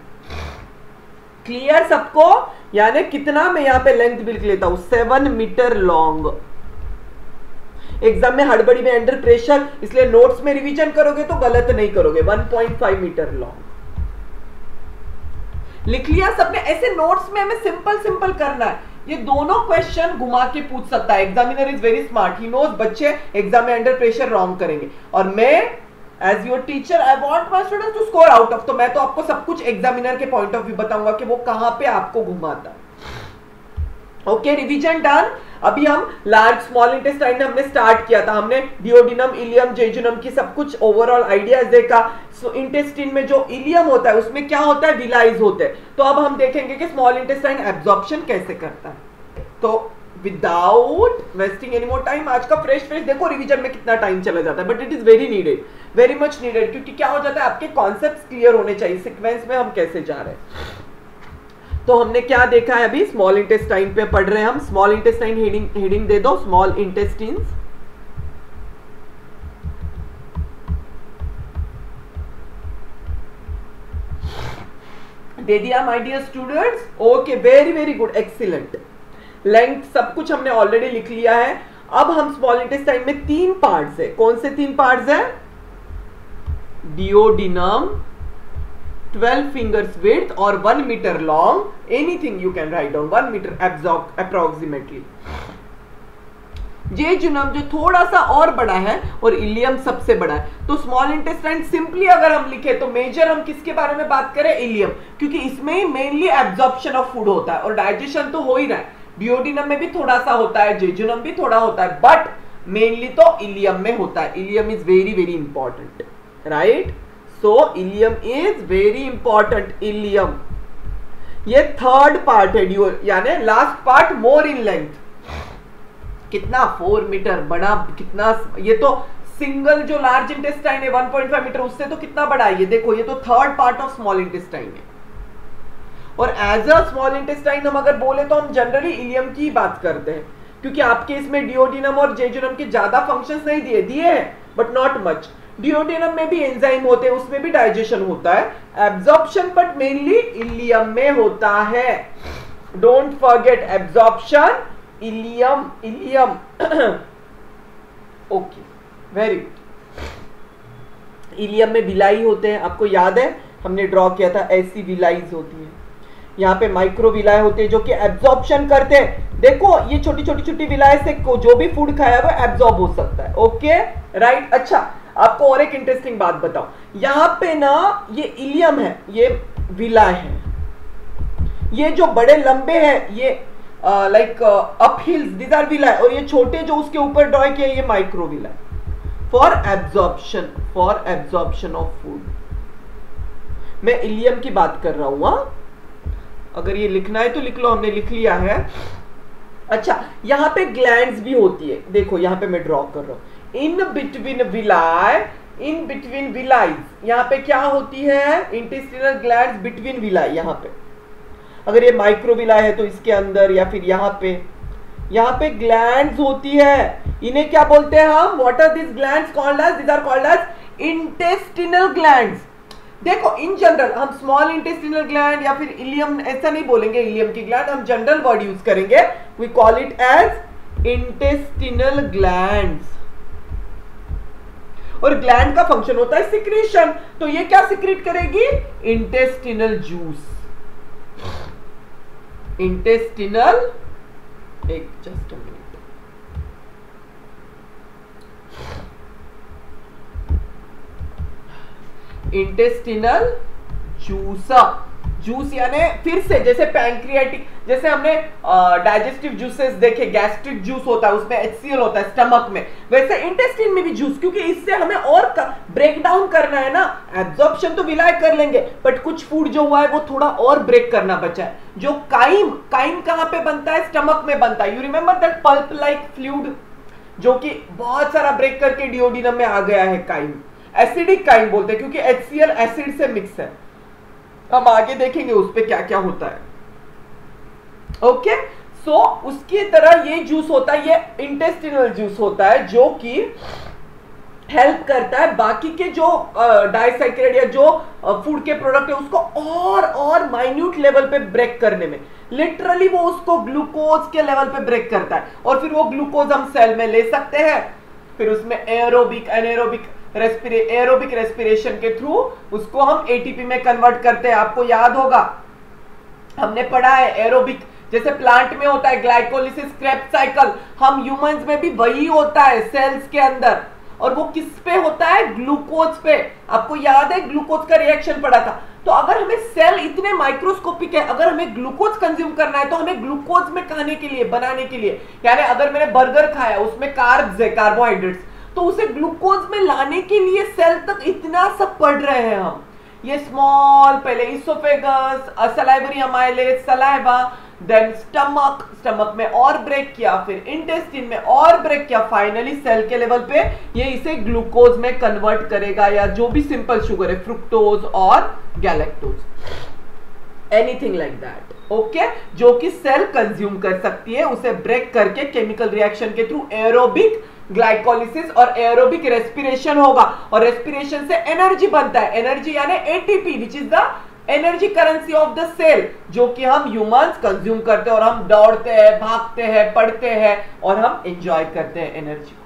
क्लियर सबको? यानी कितना, मैं यहां पे लेंथ भी लिख लेता हूं, 7 मीटर लॉन्ग। एग्जाम में हड़बड़ी में अंडर प्रेशर, इसलिए नोट्स में रिवीजन करोगे तो गलत नहीं करोगे। 1.5 मीटर लॉन्ग लिख लिया सबने? ऐसे नोट्स में हमें सिंपल करना है। ये दोनों क्वेश्चन घुमा के पूछ सकता है, examiner is very smart, he knows बच्चे एग्जाम में अंडर प्रेशर रॉन्ग करेंगे, और मैं as your teacher I want my students to score out of, तो मैं तो आपको सब कुछ एग्जामिनर के पॉइंट ऑफ व्यू बताऊंगा कि वो कहां पे आपको घुमाता है। Okay, revision done. अभी हम लार्ज स्मॉल इंटेस्टाइन हमने स्टार्ट किया था, हमने डियोडिनम, इलियम, जेजुनम की सब कुछ ओवरऑल आइडियाज देखा। सो इंटेस्टाइन में जो इलियम होता है उसमें क्या होता है? विलाइज होते हैं। तो अब हम देखेंगे कि स्मॉल इंटेस्टाइन एब्जॉर्प्शन कैसे करता है। तो without wasting any more time, आज का फ्रेश देखो रिवीजन में कितना टाइम चला जाता है, but it is very needed, very much needed, क्योंकि क्या हो जाता है आपके कॉन्सेप्ट्स क्लियर होने चाहिए, सीक्वेंस में हम कैसे जा रहे हैं। तो हमने क्या देखा है अभी? स्मॉल इंटेस्टाइन पे पढ़ रहे हैं हम। स्मॉल इंटेस्टाइन हेडिंग दे दो, स्मॉल इंटेस्टाइन्स। दे दिया my dear students? Okay, very good, excellent. Length सब कुछ हमने ऑलरेडी लिख लिया है। अब हम स्मॉल इंटेस्टाइन में 3 पार्ट्स है, कौन से 3 पार्ट्स है? डिओडिनम 12 fingers width और 1 meter long, anything you can write down, 1 meter approximately. Jejunum जो थोड़ा सा और बड़ा है और इलियम सबसे बड़ा है। तो स्मॉल इंटेस्टाइन सिंपली अगर हम लिखे तो मेजर हम किसके बारे में बात करें? इलियम, क्योंकि इसमें ही मेनली एब्जॉर्प्शन ऑफ फूड होता है और डाइजेशन तो हो ही रहा है। डिओडिनम में भी थोड़ा सा होता है, जेजुनम भी थोड़ा होता है, बट मेनली तो इलियम में होता है। Ileum is very very important, right? So ileum is very important. Ileum ये थर्ड पार्ट है, यानी last part more in length. कितना? 4 मीटर बड़ा। कितना? ये तो सिंगल जो लार्ज इंटेस्टाइन है 1.5 मीटर, उससे तो कितना बड़ा है ये देखो। ये तो third part of small intestine है। और एज अ स्मॉल इंटेस्टाइन हम अगर बोले तो हम जनरली इलियम की बात करते हैं, क्योंकि आपके इसमें डिओडिनम और जेजुनम के ज्यादा फंक्शंस नहीं दिए हैं, बट नॉट मच। डिओडिनम में भी एंजाइम होते हैं, उसमें भी डाइजेशन होता है, एब्जॉर्प्शन बट मेनली इलियम में होता है। Don't forget absorption, ileum, ileum. Okay, very good. Ileum में विलाई होते हैं, आपको याद है हमने ड्रॉ किया था, ऐसी विलाईज होती है। यहाँ पे माइक्रो विलाय होते हैं जो कि एब्जॉर्प्शन करते हैं। देखो ये छोटी छोटी छोटी विलाय से जो भी फूड खाया वो एब्जॉर्ब हो सकता है। Okay, right. अच्छा, आपको और एक इंटरेस्टिंग बात बताओ, यहाँ पे ना ये इलियम है, ये विलाय है, ये जो बड़े लंबे हैं ये like up hills, these are villi, और ये छोटे जो उसके ऊपर ड्रॉ किया ये micro villi for absorption of food. मैं इलियम की बात कर रहा हूं। अगर ये लिखना है तो लिख लो, हमने लिख लिया है। अच्छा, यहां पे ग्लैंड्स भी होती है, देखो यहां पे मैं ड्रॉ कर रहा हूं। इन बिटवीन विलाय, इन बिटवीन विलाइज, यहां पे क्या होती है? Intestinal glands between विलाय। यहां पे अगर ये माइक्रो विलाय है तो इसके अंदर, या फिर यहां पे ग्लैंड्स होती है। इन्हें क्या बोलते हैं हम? What are this glands called as? These are called as intestinal glands. देखो इन जनरल हम स्मॉल इंटेस्टिनल ग्लैंड या फिर इलियम ऐसा नहीं बोलेंगे, इलियम की ग्लैंड हम जनरल वर्ड यूज करेंगे, we call it as intestinal glands. और ग्लैंड का फंक्शन होता है सिक्रीशन, तो ये क्या सिक्रीट करेगी? Intestinal juice. इंटेस्टिनल, एक just a minute, intestinal juice. Juice यानी फिर से जैसे पैंक्रियाटिक, जैसे हमने डाइजेस्टिव जूसेस देखे, गैस्ट्रिक जूस होता है उसमें HCl होता है स्टमक में, वैसे इंटेस्टिन में भी जूस, क्योंकि इससे हमें और ब्रेक डाउन करना है ना। एब्जॉर्प्शन तो विलाय कर लेंगे, बट कुछ फूड जो हुआ है वो थोड़ा और ब्रेक करना बचा है। जो काइम कहां पे बनता है? स्टमक में बनता है। You remember that pulp like fluid जो कि बहुत सारा ब्रेक करके डिओडिनम में आ गया है। काइम, एसिडिक काइम बोलते हैं, क्योंकि HCl एसिड से मिक्स है। हम आगे देखेंगे उस पे क्या क्या होता है। ओके, सो उसकी तरह ये जूस होता है, ये इंटेस्टिनल जूस होता है, जो कि हेल्प करता है बाकी के जो डाइसैकेराइड या जो फूड के प्रोडक्ट है उसको और माइन्यूट लेवल पे ब्रेक करने में। लिटरली वो उसको ग्लूकोज के लेवल पे ब्रेक करता है, और फिर वो ग्लूकोज हम सेल में ले सकते हैं, फिर उसमें एरोबिक एनारोबिक एरोबिक रेस्पिरेशन के थ्रू उसको हम एटीपी में कन्वर्ट करते हैं। आपको याद होगा हमने पढ़ा है एरोबिक, जैसे प्लांट में होता है ग्लाइकोलिसिस क्रेब्स साइकिल, हम ह्यूमंस में भी वही होता है सेल्स के अंदर, और वो किस पे होता है? ग्लूकोज पे। आपको याद है ग्लूकोज का रिएक्शन पढ़ा था। तो अगर हमें सेल इतने माइक्रोस्कोपिक है, अगर हमें ग्लूकोज कंज्यूम करना है तो हमें ग्लूकोज में खाने के लिए, बनाने के लिए, यानी अगर मैंने बर्गर खाया उसमें कार्ब्स है, कार्बोहाइड्रेट्स, तो उसे ग्लूकोज में लाने के लिए सेल तक इतना सब पढ़ रहे हैं हम। ये स्मॉल, पहले oesophagus, salivary amylase, saliva, then stomach में और ब्रेक किया, फिर इंटेस्टिन में और ब्रेक किया, फाइनली सेल के लेवल पे ये इसे ग्लूकोज में कन्वर्ट करेगा, या जो भी सिंपल शुगर है, फ्रुक्टोज और galactose, anything like that. Okay, जो कि सेल कंज्यूम कर सकती है, उसे ब्रेक करके केमिकल रिएक्शन के थ्रू एरोबिक ग्लाइकोलिसिस और एरोबिक रेस्पिरेशन होगा, और रेस्पिरेशन से एनर्जी बनता है। एनर्जी यानी ATP, which is the energy currency of the cell, जो कि हम ह्यूमंस कंज्यूम करते हैं और हम दौड़ते हैं, भागते हैं, पढ़ते हैं और हम एंजॉय करते हैं एनर्जी।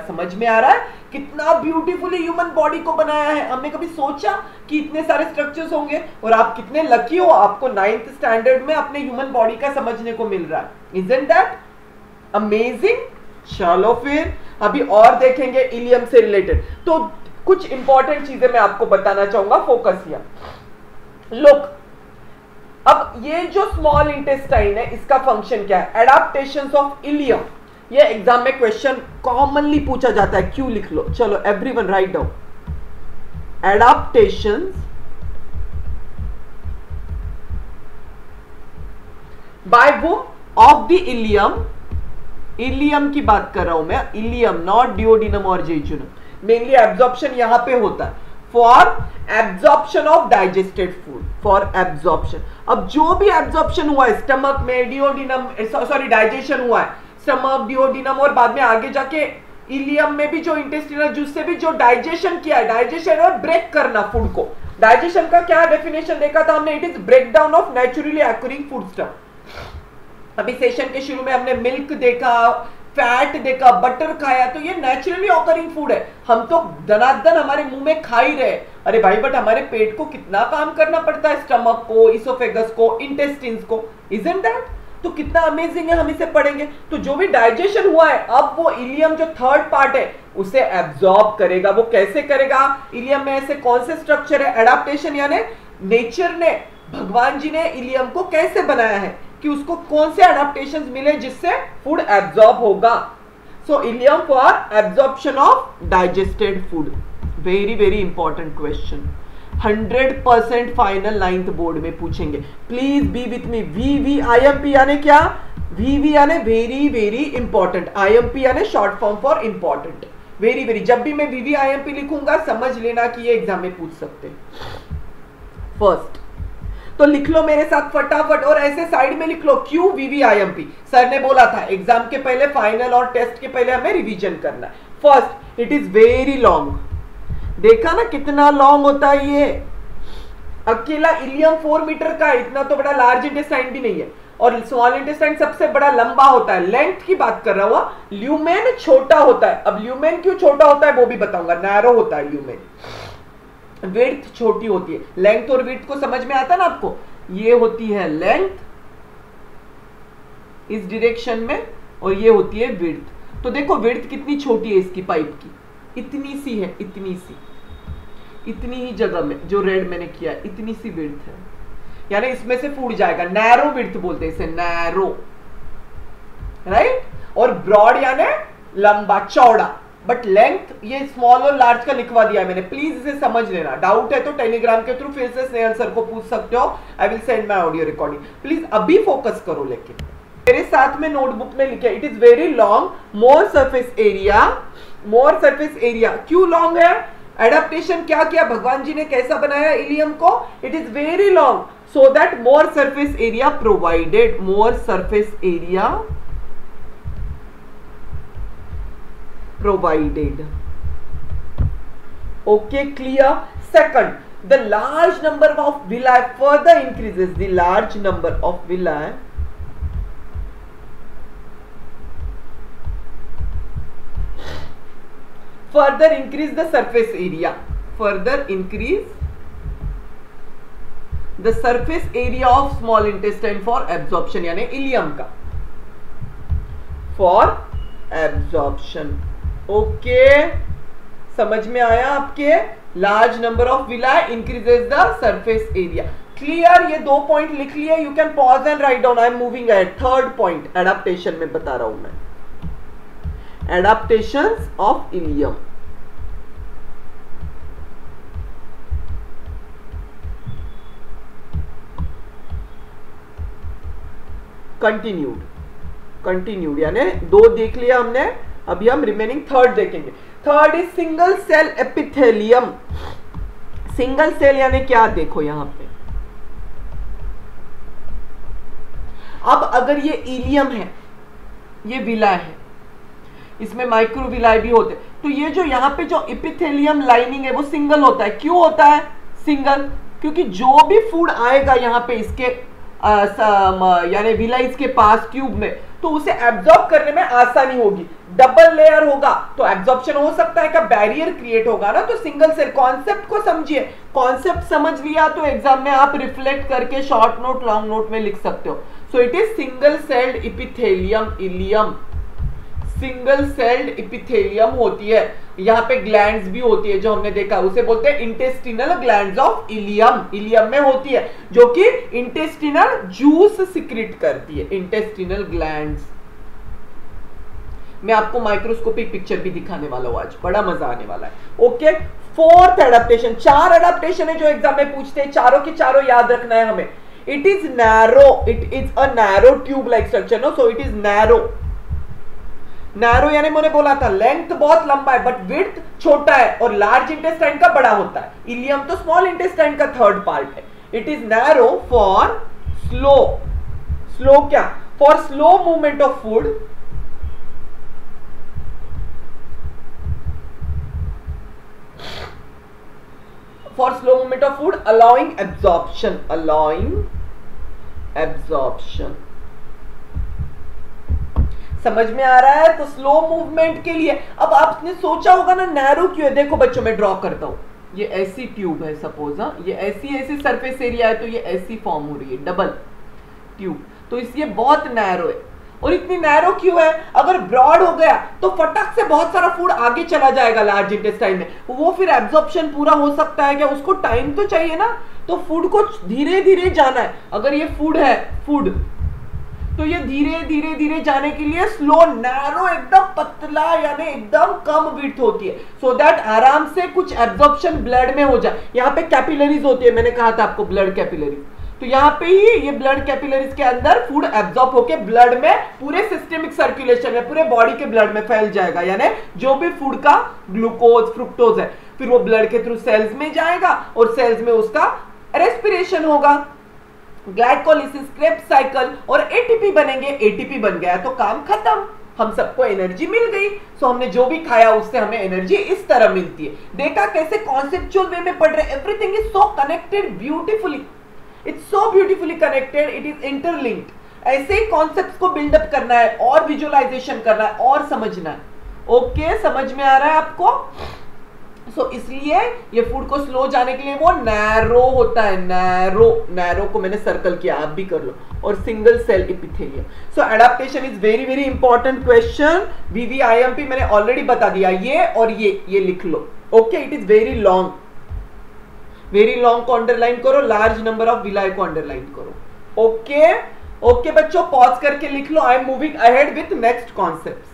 समझ में आ रहा है कितना ब्यूटीफुली ह्यूमन बॉडी को बनाया है? हमने कभी सोचा कि इतने सारे स्ट्रक्चर्स होंगे? और आप कितने लकी हो, आपको 9th स्टैंडर्ड में अपने ह्यूमन बॉडी का समझने को मिल रहा है। Isn't that amazing? चलो फिर अभी और देखेंगे इलियम से रिलेटेड। तो कुछ इंपॉर्टेंट चीजें मैं आपको बताना चाहूंगा, फोकस हियर। लुक, अब ये जो स्मॉल इंटेस्टाइन है इसका फंक्शन क्या है? Adaptations of ileum. ये एग्जाम में क्वेश्चन कॉमनली पूछा जाता है, क्यों लिख लो। चलो everyone write down, adaptations by वो ऑफ द इलियम। इलियम की बात कर रहा हूं मैं, इलियम, नॉट डिओडिनम और जेजुनम। मेनली एब्जॉर्प्शन यहां पे होता है for absorption of digested food, for absorption. अब जो भी एब्जॉर्प्शन हुआ है स्टमक में, डिओडिनम, सॉरी डाइजेशन हुआ है स्टमक, डिओडिनम और बाद में आगे जाके इलियम में भी जो इंटेस्टिनल जूस से भी जो डाइजेशन किया है, डाइजेशन और ब्रेक करना फूड को। डाइजेशन का क्या डेफिनेशन देखा था हमने? It is breakdown of naturally occurring food stuff. अभी सेशन के शुरू में हमने मिल्क देखा, फैट देखा, बटर खाया, तो ये नेचुरली ऑकरिंग फूड है। हम तो दनादन हमारे मुंह में खा ही रहे, अरे भाई, बट हमारे पेट को कितना काम करना पड़ता है, स्टमक को, इसोफेगस को, इंटेस्टिन्स को। Isn't that? तो कितना अमेजिंग है, हम इसे पढ़ेंगे। तो जो भी डाइजेशन हुआ है, अब वो इलियम जो थर्ड पार्ट है उसे एब्जॉर्ब करेगा। वो कैसे करेगा? इलियम में ऐसे कौन से स्ट्रक्चर है? एडाप्टेशन, यानी नेचर ने, भगवान जी ने इलियम को कैसे बनाया है कि उसको कौन से एडाप्टेशंस मिले जिससे फूड एब्जॉर्ब होगा। So ileum for absorption of digested food. Very very important question, 100% final 9th board में पूछेंगे। Please be with me. VVIMP यानी क्या? VV यानी वेरी वेरी इंपॉर्टेंट, IMP यानी short form for important. Very very, जब भी मैं VVIMP लिखूंगा समझ लेना कि ये एग्जाम में पूछ सकते हैं। फर्स्ट तो लिख लो मेरे साथ फटाफट, और ऐसे साइड में लिख लो क्यों VVIMP। सर ने बोला था एग्जाम के पहले, फाइनल और टेस्ट के पहले हमें रिवीजन करना है। First, it is very long. देखा ना कितना लॉन्ग होता है ये? अकेला इलियम 4 मीटर का है, इतना तो बड़ा लार्ज इंटेस्टाइन भी नहीं है। और स्मॉल इंटेस्टाइन सबसे बड़ा लंबा होता है, लेंथ की बात कर रहा हूं। ल्यूमेन छोटा होता है। अब ल्यूमेन क्यों छोटा होता है वो भी बताऊंगा। नैरो होता है ल्यूमेन, विड्थ छोटी होती है। लेंथ और विड्थ को समझ में आता है ना आपको? ये होती है लेंथ इस डायरेक्शन में और ये होती है विड्थ। तो देखो विड्थ कितनी छोटी है इसकी पाइप की, इतनी सी है, इतनी सी, इतनी ही जगह में जो रेड मैंने किया है, इतनी सी विड्थ है, यानी इसमें से फूड जाएगा। नैरो विड्थ बोलते हैं इसे, नैरो, राइट। और ब्रॉड यानी लंबा, चौड़ा। बट लेंथ ये स्मॉल और लार्ज का लिखवा दिया है मैंने, प्लीज इसे समझ लेना। डाउट है तो टेलीग्राम के थ्रू फिर से स्नेहल सर को पूछ सकते हो। I will send my audio recording. Please अभी फोकस करो। लेकिन मेरे साथ में नोटबुक में लिखे it is very long, more surface area. More surface area क्यों लॉन्ग है? एडाप्टेशन क्या किया भगवान जी ने, कैसा बनाया इलियम को? It is very long so that more surface area provided. More surface area provided. Okay, clear? Second, the large number of villi further increases. The large number of villi further increase the surface area. Further increase the surface area of small intestine for absorption, यानी ilium का for absorption. Okay, समझ में आया आपके? Large number of villi increases the surface area. Clear? ये 2 point लिख लिए। You can pause and write down. I am moving at. Third point adaptation में बता रहा हूं मैं, एडाप्टेशंस ऑफ इलियम। कंटिन्यूड यानी 2 देख लिया हमने, अभी हम रिमेनिंग थर्ड देखेंगे। Third is single cell epithelium. Single cell यानी क्या? देखो यहां पे, अब अगर ये इलियम है, ये विला है, इसमें माइक्रोविलाई भी होते, तो ये जो यहां पे जो एपिथेलियम लाइनिंग है वो सिंगल होता है। क्यों होता है सिंगल? क्योंकि जो भी फूड आएगा यहाँ पे इसके यानी विलाइज के पास ट्यूब में, तो उसे एब्जॉर्ब करने में आसानी होगी। डबल लेयर होगा तो एब्जॉर्प्शन हो सकता है, का बैरियर क्रिएट होगा ना। तो सिंगल सेल कॉन्सेप्ट को समझिए, कॉन्सेप्ट समझ लिया तो एग्जाम में आप रिफ्लेक्ट करके शॉर्ट नोट लॉन्ग नोट में लिख सकते हो। So it is single celled epithelium, ileum single celled epithelium होती है। यहाँ पे ग्लैंड्स भी होती है जो हमने देखा, उसे बोलते हैं intestinal glands of ileum. Ileum में होती है जो कि इंटेस्टिनल जूस सिक्रेट करती है, इंटेस्टिनल ग्लैंड्स। मैं आपको माइक्रोस्कोपिक पिक्चर भी दिखाने वाला हूं आज, बड़ा मजा आने वाला है। ओके, फोर्थ एडेप्टेशन, 4 एडेप्टेशन है जो एग्जाम में पूछते हैं, चारों के चारों याद रखना है हमें। It is narrow, it is a narrow tube like structure, no, so it is narrow. Narrow यानी मैंने बोला था लेंथ बहुत लंबा है बट विड्थ छोटा है, और लार्ज इंटेस्टाइन का बड़ा होता है। इलियम तो स्मॉल इंटेस्टाइन का थर्ड पार्ट है। It is narrow for slow, slow क्या, for slow movement of food, for slow movement of food, allowing absorption, allowing absorption। समझ में आ रहा है? तो स्लो मूवमेंट के लिए, अब आपने सोचा होगा ना नैरो क्यों है। देखो बच्चों मैं ड्रॉ करता हूं, ये ऐसी ट्यूब है सपोज, हाँ ये ऐसी सरफेस एरिया है, तो ये ऐसी फॉर्म हो रही है डबल ट्यूब, तो इसलिए बहुत नैरो है। और इतनी नैरो क्यों है? अगर ब्रॉड हो गया तो फटक से बहुत सारा फूड आगे चला जाएगा लार्ज इंटेस्टाइन में, वो फिर एब्जॉर्प्शन पूरा हो सकता है क्या? उसको टाइम तो चाहिए ना, तो फूड को धीरे धीरे जाना है। अगर ये फूड है, फूड, तो ये धीरे धीरे धीरे जाने के लिए स्लो, नैरो, एकदम पतला यानी एकदम कम विड्थ होती है, सो दैट आराम से कुछ एब्जॉर्प्शन ब्लड में हो जाए। यहाँ पे कैपिलरीज होती है, मैंने कहा था आपको ब्लड कैपिलरीज, तो यहाँ पे ही ये ब्लड कैपिलरीज के अंदर फूड एब्जॉर्ब होके ब्लड में पूरे सिस्टेमिक सर्कुलेशन में पूरे बॉडी के ब्लड में फैल जाएगा। यानी जो भी फूड का ग्लूकोज, फ्रुक्टोज है, फिर वो ब्लड के थ्रू सेल्स में जाएगा और सेल्स में उसका रेस्पिरेशन होगा, ग्लाइकोलिसिस, क्रेब्स साइकिल, और एटीपी बनेंगे। एटीपी बन गया तो काम खत्म, हम सबको एनर्जी मिल गई। सो हमने जो भी खाया उससे हमें एनर्जी इस तरह मिलती है। देखा कैसे कॉन्सेप्चुअल वे में पढ़ रहे, everything is so connected beautifully, it's so beautifully connected, it is interlinked. ऐसे ही कॉन्सेप्ट्स को बिल्डअप करना है और विजुअलाइजेशन करना है और समझना है। ओके, समझ में आ रहा है आपको? सो इसलिए ये फूड को स्लो जाने के लिए वो नैरो होता है, नैरो, नैरो को मैंने सर्कल किया, आप भी कर लो, और single cell epithelium. So adaptation is very very important question, VVIMP मैंने ऑलरेडी बता दिया, ये और ये लिख लो। Okay, it is very long, very long को अंडरलाइन करो, लार्ज नंबर ऑफ विलाई को अंडरलाइन करो। ओके ओके बच्चों, पॉज करके लिख लो। I am moving ahead with next concept.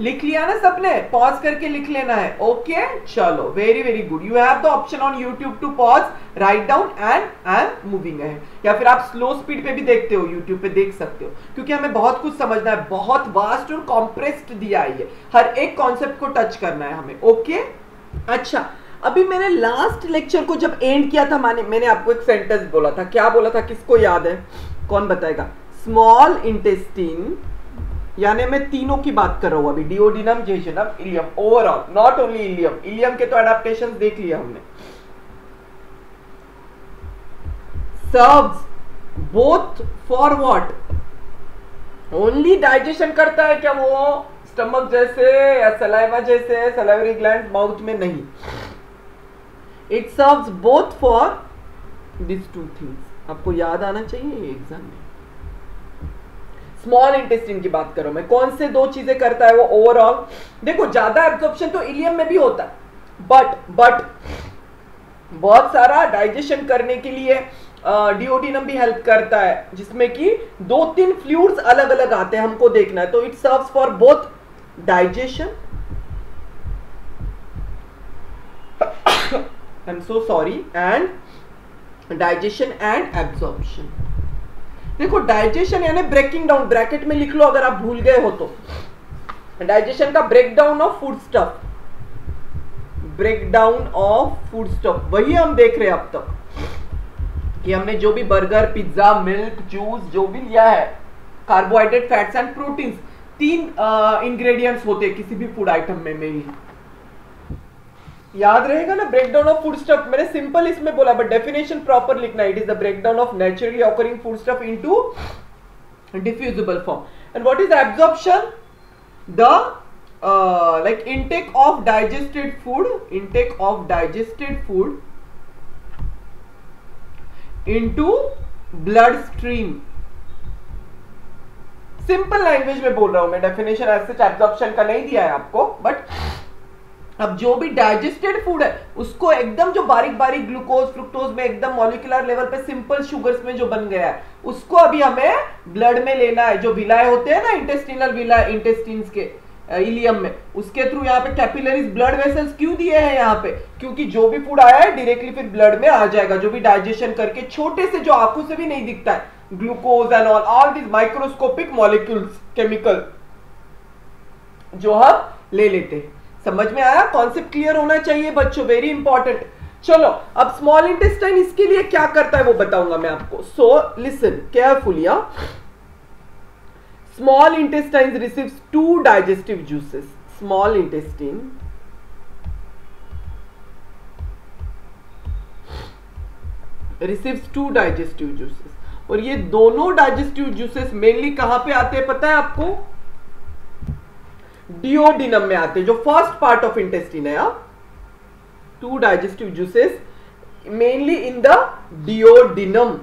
लिख लिया ना सबने? पॉज करके लिख लेना है। ओके, चलो, very very good. You have the option on YouTube to pause, write down and I am moving ahead, या फिर आप स्लो स्पीड पे भी देखते हो, यूट्यूब पे देख सकते हो, क्योंकि हमें बहुत कुछ समझना है, बहुत वास्ट और कॉम्प्रेस्ड दिया है, हर एक कॉन्सेप्ट को टच करना है हमें। ओके, अच्छा, अभी मैंने लास्ट लेक्चर को जब एंड किया था, मैंने आपको एक सेंटेंस बोला था, क्या बोला था, किसको याद है? कौन बताएगा? स्मॉल इंटेस्टिन, यानी मैं तीनों की बात कर रहा हूं अभी, duodenum, jejunum, ileum, overall, not only ileum. Ileum के तो एडाप्टेशंस देख लिया हमने। Serves both for what? Only digestion करता है क्या वो स्टमक जैसे या सलाइवा जैसे, सलाइवरी ग्लैंड माउथ में? नहीं, it serves both for this two things. आपको याद आना चाहिए एग्जाम में। स्मॉल इंटेस्टिन की बात करो मैं, कौन से दो चीजें करता है वो ओवरऑल? देखो, ज्यादा एब्जॉर्प्शन तो इलियम में भी होता है, बट बहुत सारा डाइजेशन करने के लिए डिओडिनम भी हेल्प करता है, जिसमें कि 2-3 फ्लूइड्स अलग अलग आते हैं, हमको देखना है। तो it serves for both digestion, I am so sorry, and digestion and absorption. देखो, डाइजेशन यानी ब्रेकिंग डाउन, ब्रैकेट में लिख लो अगर आप भूल गए हो तो। डाइजेशन का break down of food stuff, break down of food stuff, वही हम देख रहे हैं अब तक कि हमने जो भी बर्गर, पिज्जा, मिल्क, जूस जो भी लिया है, carbohydrate, fats and proteins, 3 ingredients होते हैं किसी भी फूड आइटम में मेनली। याद रहेगा ना, ब्रेकडाउन ऑफ फूड स्टफ मैंने सिंपल इसमें बोला, बट डेफिनेशन प्रॉपर लिखना, it is the breakdown of naturally occurring food stuff into diffusible form. And what is absorption? The like intake of digested food into blood stream. Simple language में बोल रहा हूं मैं, definition ऐसे absorption का नहीं दिया है आपको, बट अब जो भी डाइजेस्टेड फूड है उसको एकदम जो बारीक बारीक ग्लूकोज फ्रुक्टोज में एकदम मॉलिक्यूलर लेवल पे सिंपल शुगर्स में जो बन गया है उसको अभी हमें ब्लड में लेना है। जो विलाय होते हैं ना, इंटेस्टिनल विलाय, इंटेस्टिन्स के इलियम में, उसके थ्रू यहाँ पे कैपिलरीज ब्लड वेसल्स क्यों दिए हैं यहाँ पे? क्योंकि जो भी फूड आया है डायरेक्टली फिर ब्लड में आ जाएगा, जो भी डाइजेशन करके छोटे से जो आंखों से भी नहीं दिखता है, glucose and all this microscopic molecules chemical जो हम ले लेते हैं। समझ में आया? कॉन्सेप्ट क्लियर होना चाहिए बच्चों, वेरी इंपॉर्टेंट। चलो अब स्मॉल इंटेस्टाइन इसके लिए क्या करता है वो बताऊंगा मैं आपको। So listen carefully. Small intestine receives 2 digestive juices. Small intestine receives 2 digestive juices, और ये दोनों डाइजेस्टिव जूसेस मेनली कहां पे आते हैं पता है आपको? डिओडिनम में आते हैं, जो फर्स्ट पार्ट ऑफ इंटेस्टिन है। 2 digestive juices mainly in the duodenum.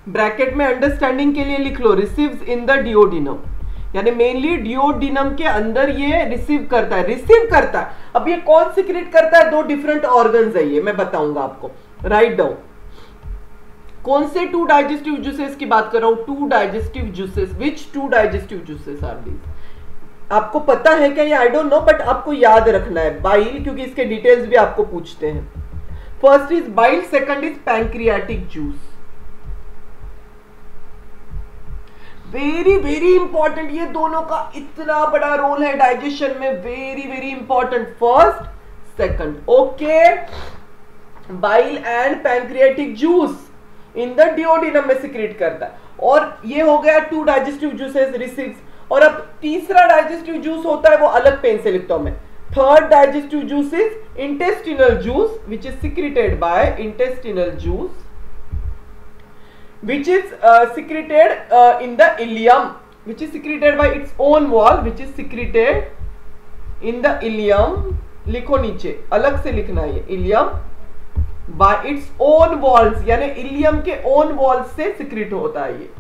Bracket में अंडरस्टैंडिंग के लिए लिख लो, रिसीव्स इन द डिओडिनम, यानी मेनली डिओडिनम के अंदर ये रिसीव करता है। अब ये कौन सीक्रेट करता है? 2 डिफरेंट ऑर्गन्स है, ये मैं बताऊंगा आपको। Write down. कौन से 2 डाइजेस्टिव जूसेस की बात कर रहा हूं? 2 digestive juices. Which 2 digestive juices are these? आपको पता है क्या ये? आई डोंट नो, बट आपको याद रखना है। बाइल, क्योंकि इसके डिटेल्स भी आपको पूछते हैं। First is bile, second is pancreatic juice. Very very important, ये दोनों का इतना बड़ा रोल है डाइजेशन में, very very important. First second, okay. Bile and pancreatic juice in the duodenum में सिक्रेट करता है, और ये हो गया 2 डाइजेस्टिव जूसेस रिसीव्स। और अब तीसरा डाइजेस्टिव जूस होता है, वो अलग पेन से लिखता हूं मैं। Third digestive juice is intestinal juice, which is secreted by intestinal juice, which is secreted in the ileum, which is secreted by its own wall, which is secreted in the ileum. लिखो नीचे, अलग से लिखना है ये, ileum by its own walls, यानी ilium के own walls से secrete होता है ये।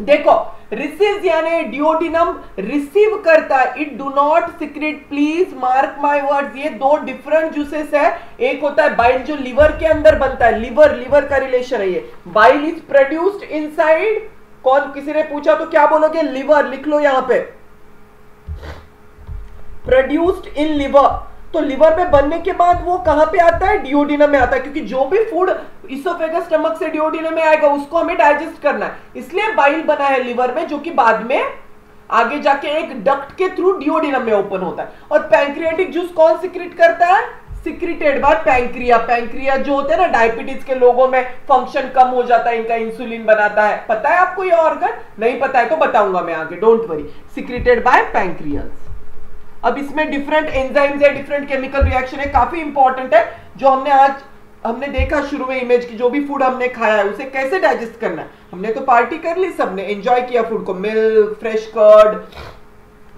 देखो, रिसीव यानी डिओडिनम रिसीव करता है, it do not secret, please mark my words. ये 2 डिफरेंट जूसेस है। एक होता है बाइल जो लिवर के अंदर बनता है, लिवर का रिलेशन है ये। बाइल इज प्रोड्यूस्ड इनसाइड, कौन, किसी ने पूछा तो क्या बोलोगे? लिवर। लिख लो यहां पे, प्रोड्यूस्ड इन लिवर। तो लिवर में बनने के बाद वो कहां पे आता है? डिओडिनम में आता है, क्योंकि जो भी फूड इसोफेगस स्टमक से डिओडिनम में आएगा उसको हमें डाइजेस्ट करना है, इसलिए बाइल बना है लिवर में, जो कि बाद में आगे जाके एक डक्ट के थ्रू डिओडिनम में ओपन होता है। और पैंक्रियाटिक जूस कौन सिक्रेट करता है? Secreted by pancreas. पैंक्रिया जो होते हैं ना, डायबिटीज के लोगों में फंक्शन कम हो जाता है इनका, इंसुलिन बनाता है। पता है आपको ये ऑर्गन? नहीं पता है तो बताऊंगा मैं आगे, don't worry. Secreted by pancreas. अब इसमें डिफरेंट एंजाइम्स है, डिफरेंट केमिकल रिएक्शन है, काफी इंपॉर्टेंट है। जो हमने देखा शुरू में इमेज की, जो भी फूड हमने खाया है उसे कैसे डाइजेस्ट करना है। हमने तो पार्टी कर ली, सबने एंजॉय किया फूड को, मिल्क, फ्रेश कर्ड,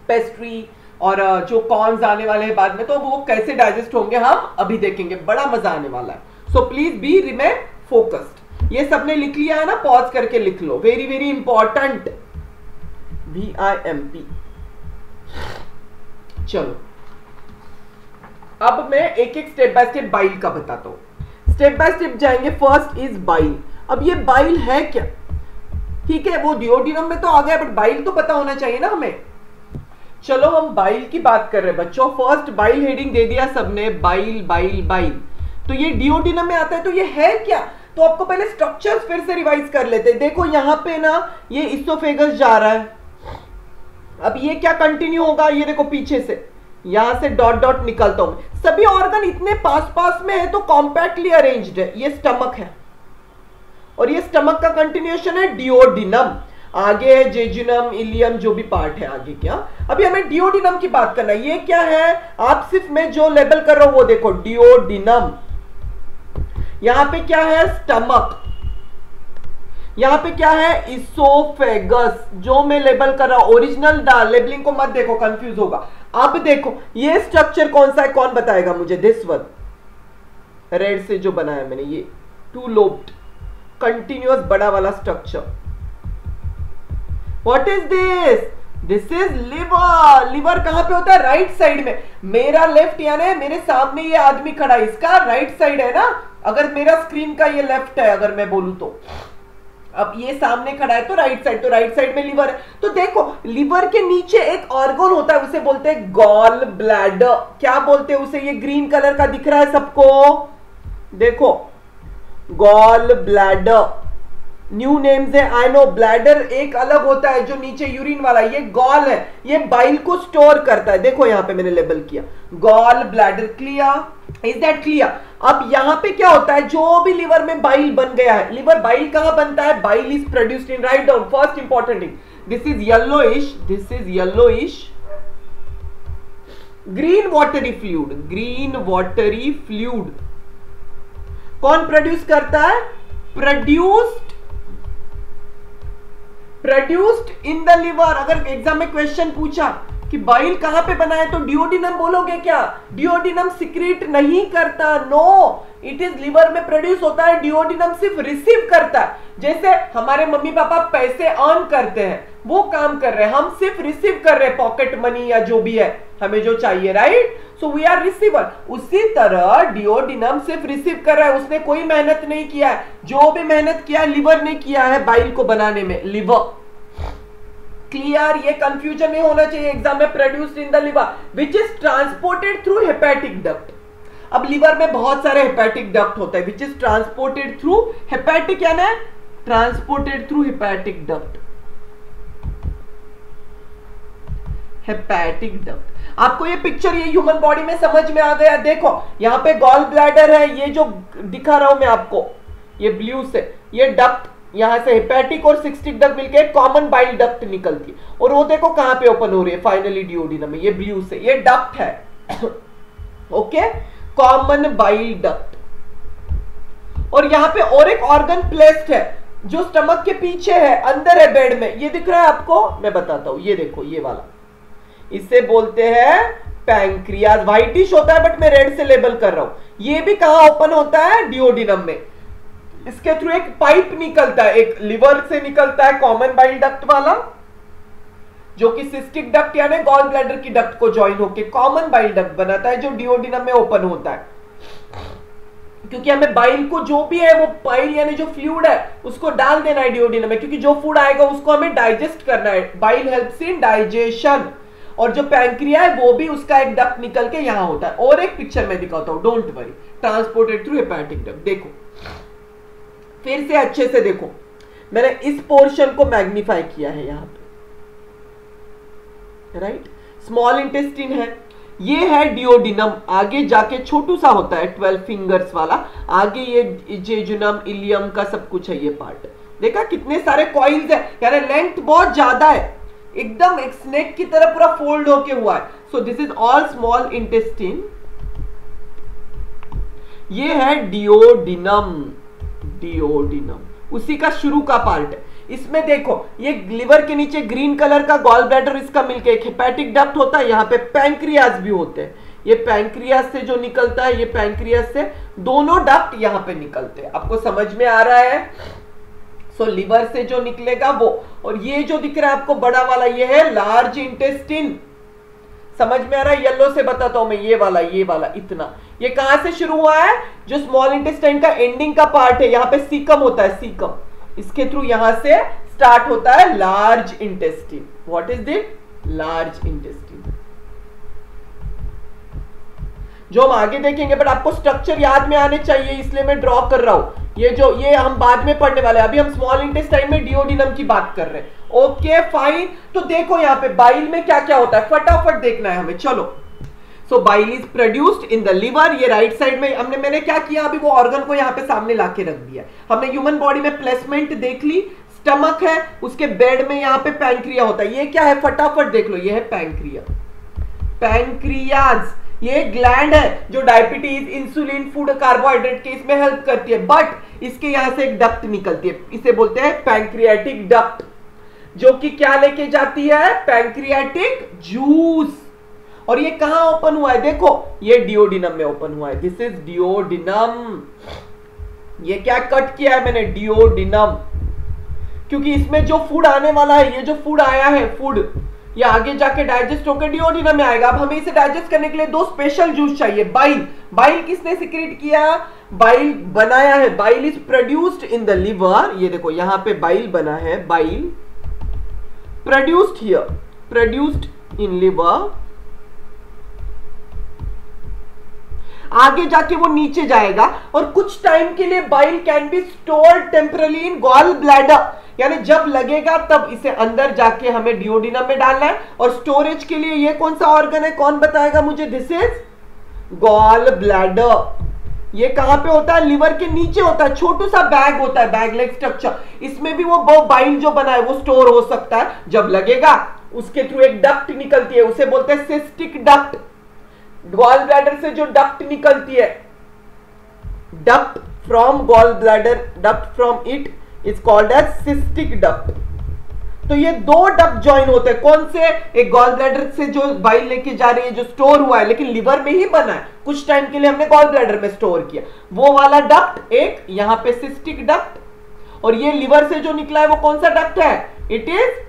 पेस्ट्री, और जो कॉर्न्स आने वाले हैं बाद में, तो वो कैसे डाइजेस्ट होंगे हम अभी देखेंगे, बड़ा मजा आने वाला है। So please be remain focused. ये सबने लिख लिया है ना? पॉज करके लिख लो, वेरी वेरी इंपॉर्टेंट। VIMP। चलो अब मैं एक एक स्टेप बाय स्टेप बाइल का बताता हूं। स्टेप बाय स्टेप जाएंगे। First is bile. अब ये बाइल है क्या? ठीक है, वो डिओडिनम में तो आ गया, बट बाइल तो पता होना चाहिए ना हमें। चलो हम बाइल की बात कर रहे हैं बच्चों। फर्स्ट बाइल हेडिंग दे दिया सबने, बाइल बाइल बाइल। तो ये डिओडिनम में आता है, तो ये है क्या? तो आपको पहले स्ट्रक्चर्स फिर से रिवाइज कर लेते हैं। देखो यहां पे ना ये इसोफेगस जा रहा है, अब ये क्या कंटिन्यू होगा? ये देखो पीछे से, यहां से डॉट डॉट निकलता हूं। सभी ऑर्गन इतने पास पास में है तो कॉम्पैक्टली अरेंज्ड है। ये स्टमक है और ये स्टमक का कंटिन्यूएशन है डिओडिनम। आगे है जेजुनम, इलियम, जो भी पार्ट है आगे क्या। अभी हमें डिओडिनम की बात करना है। ये क्या है, आप सिर्फ मैं जो लेबल कर रहा हूं वो देखो, डिओडिनम। यहां पे क्या है, स्टमक। यहां पे क्या है, इसोफेगस, जो मैं लेबल कर रहा हूं। ओरिजिनल लेबलिंग को मत देखो, कंफ्यूज होगा। अब देखो ये स्ट्रक्चर कौन सा है, कौन बताएगा मुझे। दिस वन, रेड से जो बनाया मैंने, ये टू लोब्ड कंटिन्यूअस बड़ा वाला structure. What is this, this is liver. Liver कहां पे होता है, राइट साइड में। मेरा लेफ्ट यानी मेरे सामने ये आदमी खड़ा है, इसका राइट साइड है ना। अगर मेरा स्क्रीन का ये लेफ्ट है अगर मैं बोलूं तो, अब ये सामने खड़ा है तो राइट साइड, तो राइट साइड में लिवर है। तो देखो लिवर के नीचे एक ऑर्गन होता है, उसे बोलते हैं गॉल ब्लैडर। क्या बोलते हैं उसे, ये ग्रीन कलर का दिख रहा है सबको, देखो गॉल ब्लैडर। न्यू नेम्स है, आई नो। ब्लैडर एक अलग होता है जो नीचे यूरिन वाला, ये गॉल है, ये बाइल को स्टोर करता है। देखो यहां पे मैंने लेबल किया gall bladder. Clear, is that clear. अब यहां पे क्या होता है, जो भी लिवर में बाइल बन गया है, लिवर बाइल कहां बनता है, bile is produced in, write down first important thing, this is yellowish, this is yellowish green watery fluid, green watery fluid. कौन प्रोड्यूस करता है, प्रोड्यूस्ड इन द लिवर। अगर एग्जाम में क्वेश्चन पूछा कि बाइल कहां पे बना है तो डिओडिनम बोलोगे क्या, डिओडिनम सिक्रीट नहीं करता, नो, इट इज लिवर में प्रोड्यूस होता है, डिओडिनम सिर्फ रिसीव करता है। जैसे हमारे मम्मी पापा पैसे अर्न करते हैं, वो काम कर रहे हैं, हम सिर्फ रिसीव कर रहे हैं, पॉकेट मनी या जो भी है हमें जो चाहिए, right. So we are receiver. उसी तरह डिओडिनम सिर्फ रिसीव कर रहा है, उसने कोई मेहनत नहीं किया है। जो भी मेहनत किया है लिवर ने किया है बाइल को बनाने में, लिवर। क्लियर, ये कंफ्यूजन नहीं होना चाहिए एग्जाम में। Produced in the liver which is transported through hepatic duct. अब लिवर में बहुत सारे हेपेटिक डक्ट होता है, which is transported through hepatic, यानी transported through hepatic duct, hepatic duct. आपको ये पिक्चर ये ह्यूमन बॉडी में समझ में आ गया। देखो यहां पे गॉल ब्लैडर है, ये जो दिखा रहा हूं मैं आपको, ये ब्लू से, ये डक्ट, यहां से हेपेटिक और सिस्टिक डक्ट मिलके कॉमन बाइल डक्ट निकलती है, और वो देखो कहां पे ओपन हो रही है, फाइनली डिओडिनम में, ये ब्लू से, ये डक्ट है ओके, कॉमन बाइल डक्ट। और यहां पे और एक ऑर्गन प्लेस्ड है जो स्टमक के पीछे है, अंदर है बेड में, ये दिख रहा है आपको, मैं बताता हूं, ये देखो ये वाला, इसे बोलते हैं पैंक्रियाज। व्हाइटिश होता है बट मैं रेड से लेबल कर रहा हूं। ये भी कहां ओपन होता है, डिओडिनम में। इसके थ्रू एक पाइप निकलता है, एक लिवर से निकलता है कॉमन बाइल डक्ट वाला, जो कि सिस्टिक डक्ट यानी गॉल ब्लैडर की डक्ट को ज्वाइन होकर कॉमन बाइल डक्ट बनाता है, जो डिओडिनम में ओपन होता है। क्योंकि हमें बाइल को जो भी है वो बाइल यानी जो फ्लूइड है उसको डाल देना है डिओडिनम में, क्योंकि जो फूड आएगा उसको हमें डाइजेस्ट करना है। Bile helps in digestion. और जो पैंक्रिया है वो भी उसका एक डक्ट निकल के यहां होता है। और एक पिक्चर में दिखाता हूं, don't worry, transported through hepatic duct. देखो फिर से अच्छे से देखो, मैंने इस पोर्शन को मैग्नीफाई किया है यहां पे, राइट। स्मॉल इंटेस्टिन है, ये है डिओडिनम, आगे जाके छोटू सा होता है 12 फिंगर्स वाला, आगे ये जेजुनम, इलियम का सब कुछ है ये पार्ट। देखा कितने सारे कॉइल्स है, यानी लेंथ बहुत ज्यादा है, एकदम एक स्नेक की तरह पूरा फोल्ड होके हुआ है। So this is all small intestine. ये है डिओडिनम, डिओडिनम उसी का शुरू का पार्ट है। इसमें देखो ये लिवर के नीचे ग्रीन कलर का गॉल ब्लैडर, इसका मिलके एक हेपेटिक डक्ट होता है, यहाँ पे पैंक्रियाज भी होते हैं। ये पैंक्रियाज से जो निकलता है, ये पैंक्रियाज से दोनों डक्ट यहाँ पे निकलते हैं। आपको समझ में आ रहा है। सो लिवर से जो निकलेगा वो, और ये जो दिख रहा है आपको बड़ा वाला, ये है लार्ज इंटेस्टिन। समझ में आ रहा है, येलो से बताता हूं मैं, ये वाला इतना, ये कहां से शुरू हुआ है, जो स्मॉल इंटेस्टाइन का एंडिंग का पार्ट है, यहां पे सीकम होता है, सीकम, इसके थ्रू यहां से स्टार्ट होता है large intestine. What is that, large intestine, जो हम आगे देखेंगे, बट आपको स्ट्रक्चर याद में आने चाहिए, इसलिए मैं ड्रॉ कर रहा हूं। ये हम बाद में पढ़ने वाले हैं, अभी हम स्मॉल इंटेस्टाइन में डिओडिनम की बात कर रहे हैं। Okay fine. तो देखो यहाँ पे बाइल में क्या क्या होता है, फटाफट देखना है हमें, चलो। So bile is produced in the liver, ये राइट साइड में मैंने क्या किया, अभी वो ऑर्गन को यहाँ पे सामने लाके रख दिया। हमने ह्यूमन बॉडी में प्लेसमेंट देख ली, स्टमक है, उसके बेड में यहाँ पे पैंक्रिया होता है। ये क्या है फटाफट देख लो, ये है पैंक्रिया, पैंक्रियाज। ये ग्लैंड है जो डायबिटीज, इंसुलिन, फूड, कार्बोहाइड्रेट के इसमें हेल्प करती है। बट इसके यहां से एक डक्ट निकलती है, इसे बोलते हैं पैंक्रियाटिक डक्ट, जो कि क्या लेके जाती है, पैंक्रियाटिक जूस। और ये कहां ओपन हुआ है, देखो ये डियोडिनम में ओपन हुआ है। This is duodenum. ये क्या कट किया है मैंने, डियोडिनम, क्योंकि इसमें जो फूड आने वाला है, ये जो फूड आया है, फूड ये आगे जाके डाइजेस्ट होकर डियोडिनम में आएगा। अब हमें इसे डाइजेस्ट करने के लिए दो स्पेशल जूस चाहिए। बाइल, बाइल किसने सिक्रेट किया, बाइल बनाया है। Bile is produced in the liver. ये देखो यहां पे बाइल बना है, bile produced here, produced in liver. आगे जाके वो नीचे जाएगा और कुछ टाइम के लिए bile can be stored temporarily in gall bladder, यानी जब लगेगा तब इसे अंदर जाके हमें डियोडिनम में डालना है। और स्टोरेज के लिए ये कौन सा ऑर्गन है, कौन बताएगा मुझे, दिस इज गॉल ब्लैडर। ये कहां पे होता है, लिवर के नीचे होता है, छोटू सा बैग होता है, बैग लाइक स्ट्रक्चर। इसमें भी वो बाइल जो बना है वो स्टोर हो सकता है। जब लगेगा उसके थ्रू एक डक्ट निकलती है, उसे बोलते हैं सिस्टिक डक्ट। गॉल ब्लैडर से जो डक्ट निकलती है, duct from gall bladder, duct from it is called as cystic duct. तो ये दो डक्ट ज्वाइन होते हैं, कौन से, एक गॉल ब्लैडर से जो बाइल लेके जा रही है, जो स्टोर हुआ है लेकिन लिवर में ही बना है, कुछ टाइम के लिए हमने गॉल ब्लैडर में स्टोर किया, वो वाला डक्ट, एक यहां पे सिस्टिक डक्ट। और ये लिवर से जो निकला है वो कौन सा डक्ट है, इट इज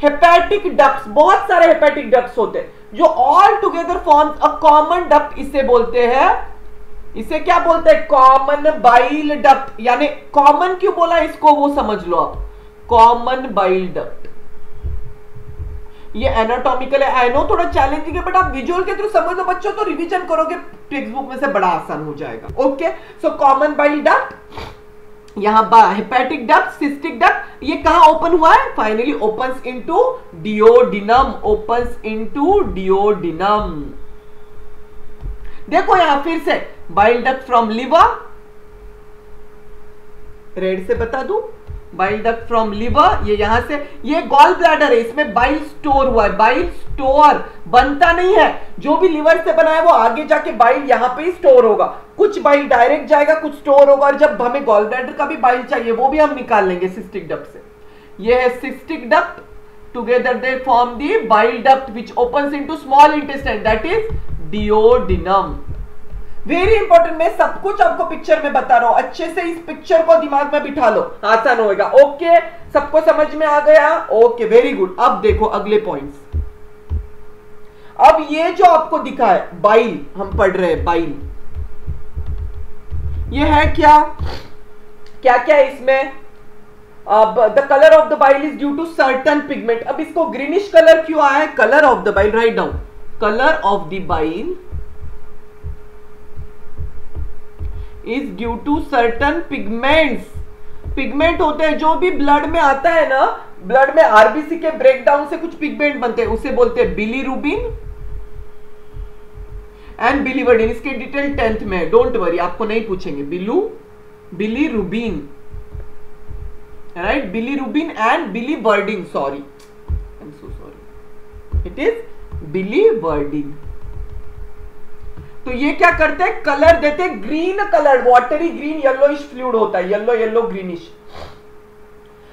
हेपेटिक डक्ट्स। बहुत सारे हेपेटिक डक्ट्स होते हैं जो all together forms a common duct. इसे बोलते हैं, इसे क्या बोलते हैं, कॉमन बाइल डक्ट। यानी कॉमन क्यों बोला इसको वो समझ लो आप, कॉमन बाइल डक्ट। ये एनाटॉमिकल है, आई नो थोड़ा चैलेंजिंग है, बट आप विजुअल के थ्रू समझ लो बच्चों, तो रिवीजन करोगे टेक्स्ट बुक में से बड़ा आसान हो जाएगा। Okay, so common bile duct, यहां हेपेटिक डक्ट, सिस्टिक डक्ट, ये कहां ओपन हुआ है, finally opens into duodenum, opens into duodenum. देखो यहां फिर से bile duct from liver, red से बता दूं, बाइल डक्ट फ्रॉम लिवर, ये यहां से, ये गॉल ब्लैडर है, इसमें बाइल स्टोर हुआ है। बाइल स्टोर बनता नहीं है, जो भी लिवर से बना है वो आगे जाके बाइल यहां पे ही स्टोर होगा। कुछ बाइल डायरेक्ट जाएगा, कुछ स्टोर होगा, और जब हमें गॉल ब्लैडर का भी बाइल चाहिए वो भी हम निकाल लेंगे सिस्टिक डक्ट से। ये है cystic duct, together they form the bile duct which opens into small intestine, that is duodenum. Very important, मैं सब कुछ आपको पिक्चर में बता रहा हूं, अच्छे से इस पिक्चर को दिमाग में बिठा लो, आसान होएगा। ओके, सबको समझ में आ गया, ओके वेरी गुड। अब देखो अगले पॉइंट्स। अब ये जो आपको दिखा है बाइल, हम पढ़ रहे हैं बाइल, ये है क्या, क्या क्या है इसमें, अब the colour of the bile is due to certain pigment. अब इसको ग्रीनिश कलर क्यों आया है, colour of the bile, write down, colour of the bile is due to certain pigments. Pigment होते हैं जो भी ब्लड में आता है ना, ब्लड में आरबीसी के ब्रेकडाउन से कुछ पिगमेंट बनते हैं, उसे बोलते हैं बिलीरुबिन एंड बिलीवर्डिन। इसके डिटेल 10th में, डोंट वरी, आपको नहीं पूछेंगे। Bilirubin, right, bilirubin and biliverdin, sorry I am so sorry, it is biliverdin. तो ये क्या करते हैं, कलर देते हैं, green colour, watery green yellowish fluid होता है, येलो येलो ग्रीनिश।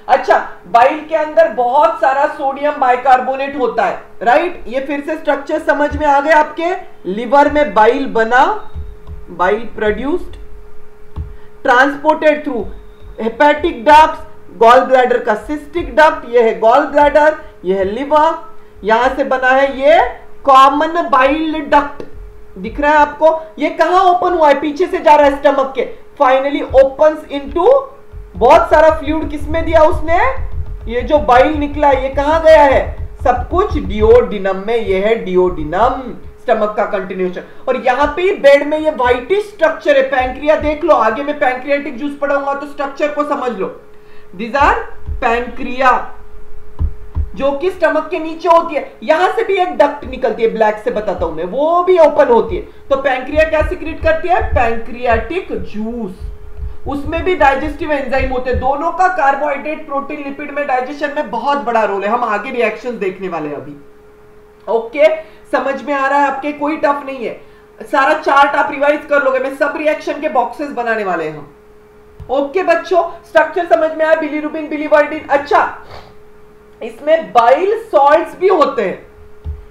अच्छा, बाइल के अंदर बहुत सारा सोडियम बाइकार्बोनेट होता है, राइट। ये फिर से स्ट्रक्चर समझ में आ गया आपके, लिवर में बाइल बना, bile produced, transported through hepatic ducts, gall bladder का सिस्टिक डक्ट, ये है गॉल ब्लैडर, ये है लिवर, यहां से बना है ये कॉमन बाइल डक्ट, दिख रहा है आपको। ये कहां ओपन हुआ है, पीछे से जा रहा है स्टमक के, फाइनली ओपन्स इनटू, बहुत सारा फ्लूइड किसमें दिया उसने, ये जो बाइल निकला है ये कहां गया है, सब कुछ डियोडिनम में। ये है डियोडिनम, स्टमक का कंटिन्यूएशन। और यहां पे बेड में ये व्हाइटिश स्ट्रक्चर है, पैंक्रिया देख लो, आगे में पैंक्रियाटिक जूस पढ़ाऊंगा तो स्ट्रक्चर को समझ लो। दीज आर पैंक्रिया, जो कि स्टमक के नीचे होती है। यहां से भी एक डक्ट निकलती है, ब्लैक से बताता हूं मैं, वो भी ओपन होती है। तो पैंक्रिया क्या सिक्रीट करती है, पैंक्रियाटिक जूस। उसमें भी डाइजेस्टिव एंजाइम होते हैं। दोनों का कार्बोहाइड्रेट प्रोटीन लिपिड में डाइजेशन में बहुत बड़ा रोल है। हम आगे रिएक्शंस देखने वाले हैं अभी। ओके, समझ में आ रहा है आपके? कोई टफ नहीं है, सारा चार्ट आप रिवाइज कर लोगे। मैं सब रिएक्शन के बॉक्सेस बनाने वाले हैं हम। ओके बच्चों, स्ट्रक्चर समझ में आया? Bilirubin, biliverdin. अच्छा, इसमें बाइल सॉल्ट्स भी होते हैं।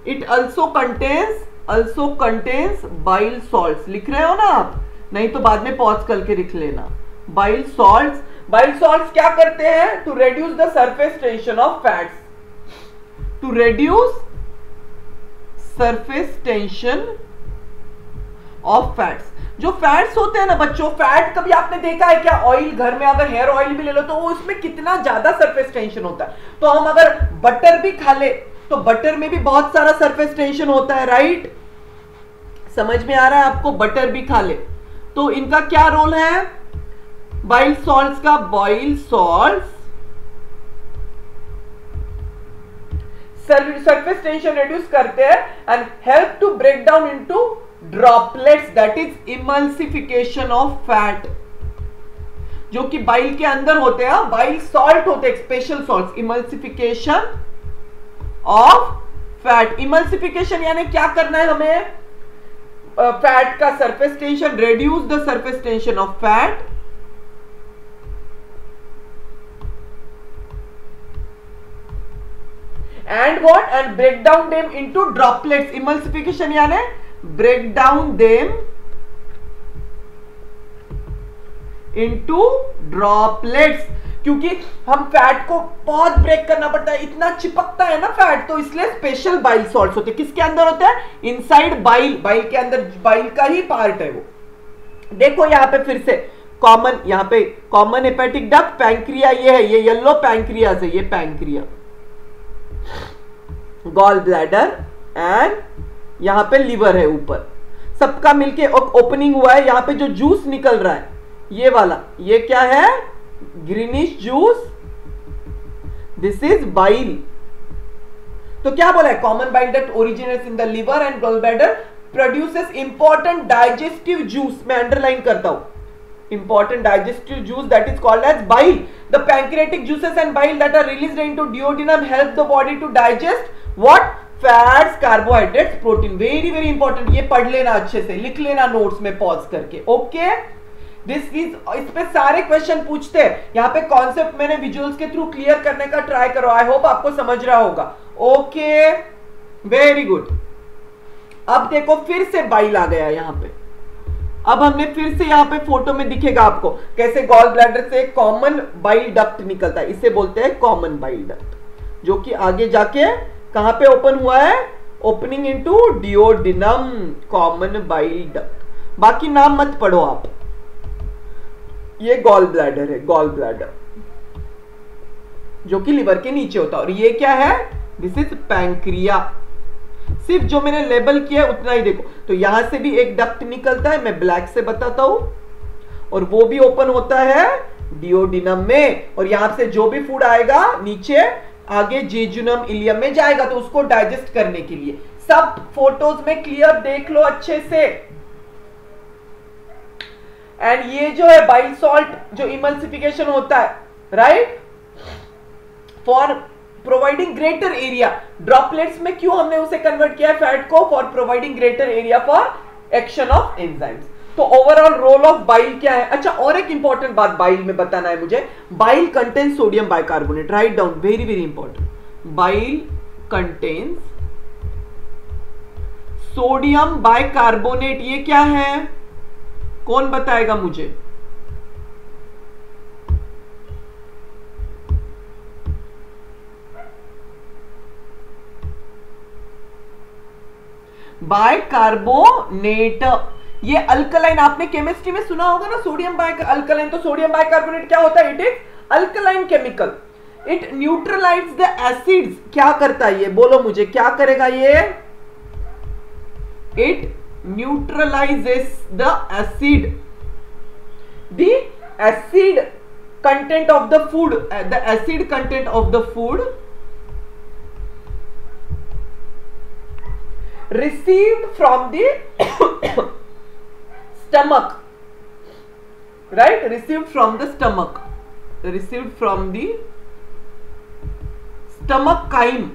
It also contains bile salts. लिख रहे हो ना आप? नहीं तो बाद में पॉज करके लिख लेना। बाइल सॉल्ट्स क्या करते हैं? To reduce the surface tension of fats, to reduce surface tension of fats. जो फैट्स होते हैं ना बच्चों, फैट कभी आपने देखा है क्या? ऑयल, घर में अगर हेयर ऑयल भी ले लो तो वो उसमें कितना ज्यादा सरफेस टेंशन होता है। तो हम अगर बटर भी खा ले तो बटर में भी बहुत सारा सरफेस टेंशन होता है, राइट? समझ में आ रहा है आपको? बटर भी खा ले तो इनका क्या रोल है बाइल सॉल्ट्स का? Bile salts surface tension reduce करते हैं and help to break down into droplets, that is emulsification of fat. जो कि बाइल के अंदर होते हैं, बाइल सॉल्ट होते हैं, special salt. Emulsification of fat, emulsification यानी क्या करना है हमें? फैट का surface tension, reduce the surface tension of fat and what? And break down them into droplets. Emulsification यानी break down them into droplets। क्योंकि हम फैट को बहुत ब्रेक करना पड़ता है, इतना चिपकता है ना फैट, तो इसलिए स्पेशल बाइल सॉल्ट्स होते हैं। किसके अंदर होते हैं? इनसाइड बाइल, बाइल के अंदर, बाइल का ही पार्ट है वो। देखो यहां पे फिर से कॉमन, यहां पे कॉमन हेपेटिक डक्ट, पैंक्रिया ये है, ये येलो पैंक्रियाज है, ये पैंक्रिया, गॉल ब्लैडर एंड यहां पे लिवर है ऊपर, सबका मिलके ओपनिंग हुआ है। यहां पे जो जूस निकल रहा है ये वाला, ये क्या है? Greenish juice, this is bile. तो क्या बोला है? Common bile duct originates in the liver and gall bladder, produces important digestive juice. मैं अंडरलाइन करता हूं, important digestive juice that is called as bile. The pancreatic juices and bile that are released into duodenum help the body to digest what? Fats, carbohydrates, protein. Very very important. ये पढ़ लेना अच्छे से, लिख लेना notes में pause करके। Okay, this is, इस पे सारे क्वेश्चन पूछते हैं। यहाँ पे कॉन्सेप्ट मैंने विजुअल्स के थ्रू क्लियर करने का ट्राई करो। आई होप आपको समझ रहा होगा। Okay, very good. अब देखो फिर से बाइल आ गया यहाँ पे। अब हमने फिर से यहां पे फोटो में दिखेगा आपको कैसे गॉल ब्लैडर से कॉमन बाइल डक्ट निकलता है। इसे बोलते हैं कॉमन बाइल डक्ट, जो कि आगे जाके कहां पे ओपन हुआ है? Opening into duodenum, common bile duct. बाकी नाम मत पढ़ो आप। ये गॉल ब्लैडर है, गॉल ब्लैडर जो कि लिवर के नीचे होता है। और ये क्या है? This is pancreas. सिर्फ जो मैंने लेबल किया है उतना ही देखो। तो यहां से भी एक डक्ट निकलता है, मैं ब्लैक से बताता हूं, और वो भी ओपन होता है डिओडिनम में। और यहां से जो भी फूड आएगा नीचे आगे जेजुनम इलियम में जाएगा, तो उसको डाइजेस्ट करने के लिए। सब फोटोज में क्लियर देख लो अच्छे से। एंड ये जो है बाइल सॉल्ट जो इमल्सिफिकेशन होता है, right, for providing greater area. Droplets में क्यों हमने उसे कन्वर्ट किया है फैट को? For providing greater area for action of enzymes. तो ओवरऑल रोल ऑफ बाइल क्या है? अच्छा, और एक इंपॉर्टेंट बात बाइल में बताना है मुझे। Bile contains sodium bicarbonate, write down, very very important. Bile contains sodium bicarbonate. ये क्या है? कौन बताएगा मुझे? बाइकार्बोनेट, ये अल्कलाइन, आपने केमिस्ट्री में सुना होगा ना, सोडियम अल्कलाइन। तो सोडियम बाइकार्बोनेट क्या होता है? It is alkaline chemical. It neutralize the acids. क्या करता है ये? बोलो मुझे, क्या करेगा ये? It neutralizes the acid, the acid content of the food, the acid content of the food received from the stomach, right, received from the stomach, received from the stomach chyme,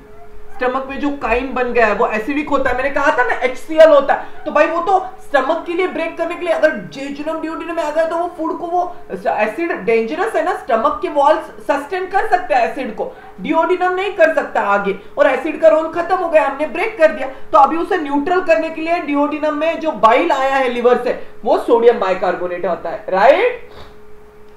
stomach में जो crime बन गया है वो acidic होता है, मैंने कहा था ना HCl होता है, तो भाई वो तो स्टमक के लिए ब्रेक करने के लिए, अगर जेजुनम ड्यूडिनम में आ गया तो वो फूड को, वो एसिड डेंजरस है ना, स्टमक के वॉल्स सस्टेन कर सकते हैं एसिड को, डिओडिनम नहीं कर सकता आगे, और एसिड का रोल खत्म हो गया, हमने ब्रेक कर दिया, तो अभी उसे न्यूट्रल करने के लिए डिओडिनम में जो बाइल आया है लिवर से, वो सोडियम बाइकार्बोनेट होता है, right.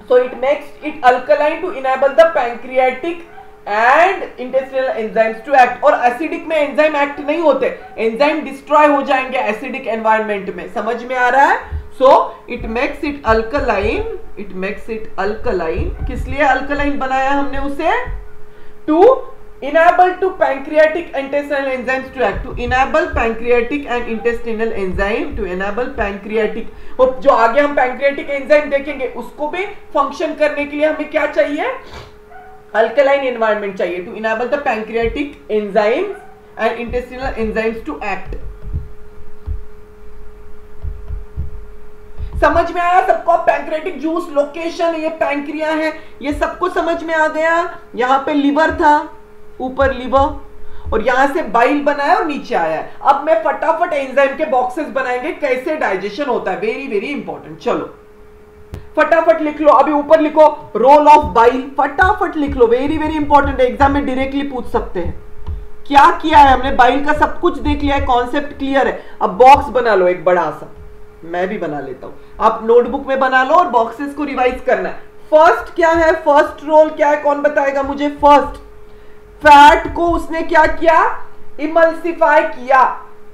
So it makes it alkaline to enable the pancreatic and intestinal enzymes to act, और एसिडिक में एंजाइम एक्ट नहीं होते, एंजाइम डिस्ट्रॉय हो जाएंगे एसिडिक एनवायरनमेंट में, समझ में आ रहा है। So it makes it alkaline, it makes it alkaline, किस लिए अल्कलाइन बनाया हमने उसे, to enable to pancreatic intestinal enzymes to act, to enable pancreatic and intestinal enzyme, to enable pancreatic, और जो आगे हम पैंक्रियाटिक एंजाइम देखेंगे उसको भी फंक्शन करने के लिए हमें क्या चाहिए, अल्कलाइन एनवायरनमेंट चाहिए, to enable the pancreatic enzymes and intestinal enzymes to act. समझ में आया सबको, पैंक्रियाटिक जूस लोकेशन, ये पैंक्रिया है, ये सबको समझ में आ गया। यहां पे लिवर था, ऊपर लिवर, और यहां से बाइल बना है और नीचे आया है। अब मैं फटाफट एंजाइम के बॉक्सेस बनाएंगे, कैसे डाइजेशन होता है, वेरी वेरी इंपॉर्टेंट। चलो फटाफट लिख लो, अभी ऊपर लिखो रोल ऑफ बाइल, फटाफट लिख लो, वेरी वेरी इंपॉर्टेंट, एग्जाम में डायरेक्टली पूछ सकते हैं। क्या किया है हमने, बाइल का सब कुछ देख लिया है, कॉन्सेप्ट क्लियर है। अब बॉक्स बना लो एक बड़ा सा, मैं भी बना लेता हूं, आप नोटबुक में बना लो और बॉक्सेस को रिवाइज करना है। फर्स्ट क्या है, फर्स्ट रोल क्या है, कौन बताएगा मुझे। फर्स्ट, फैट को उसने क्या किया, इमल्सिफाई किया।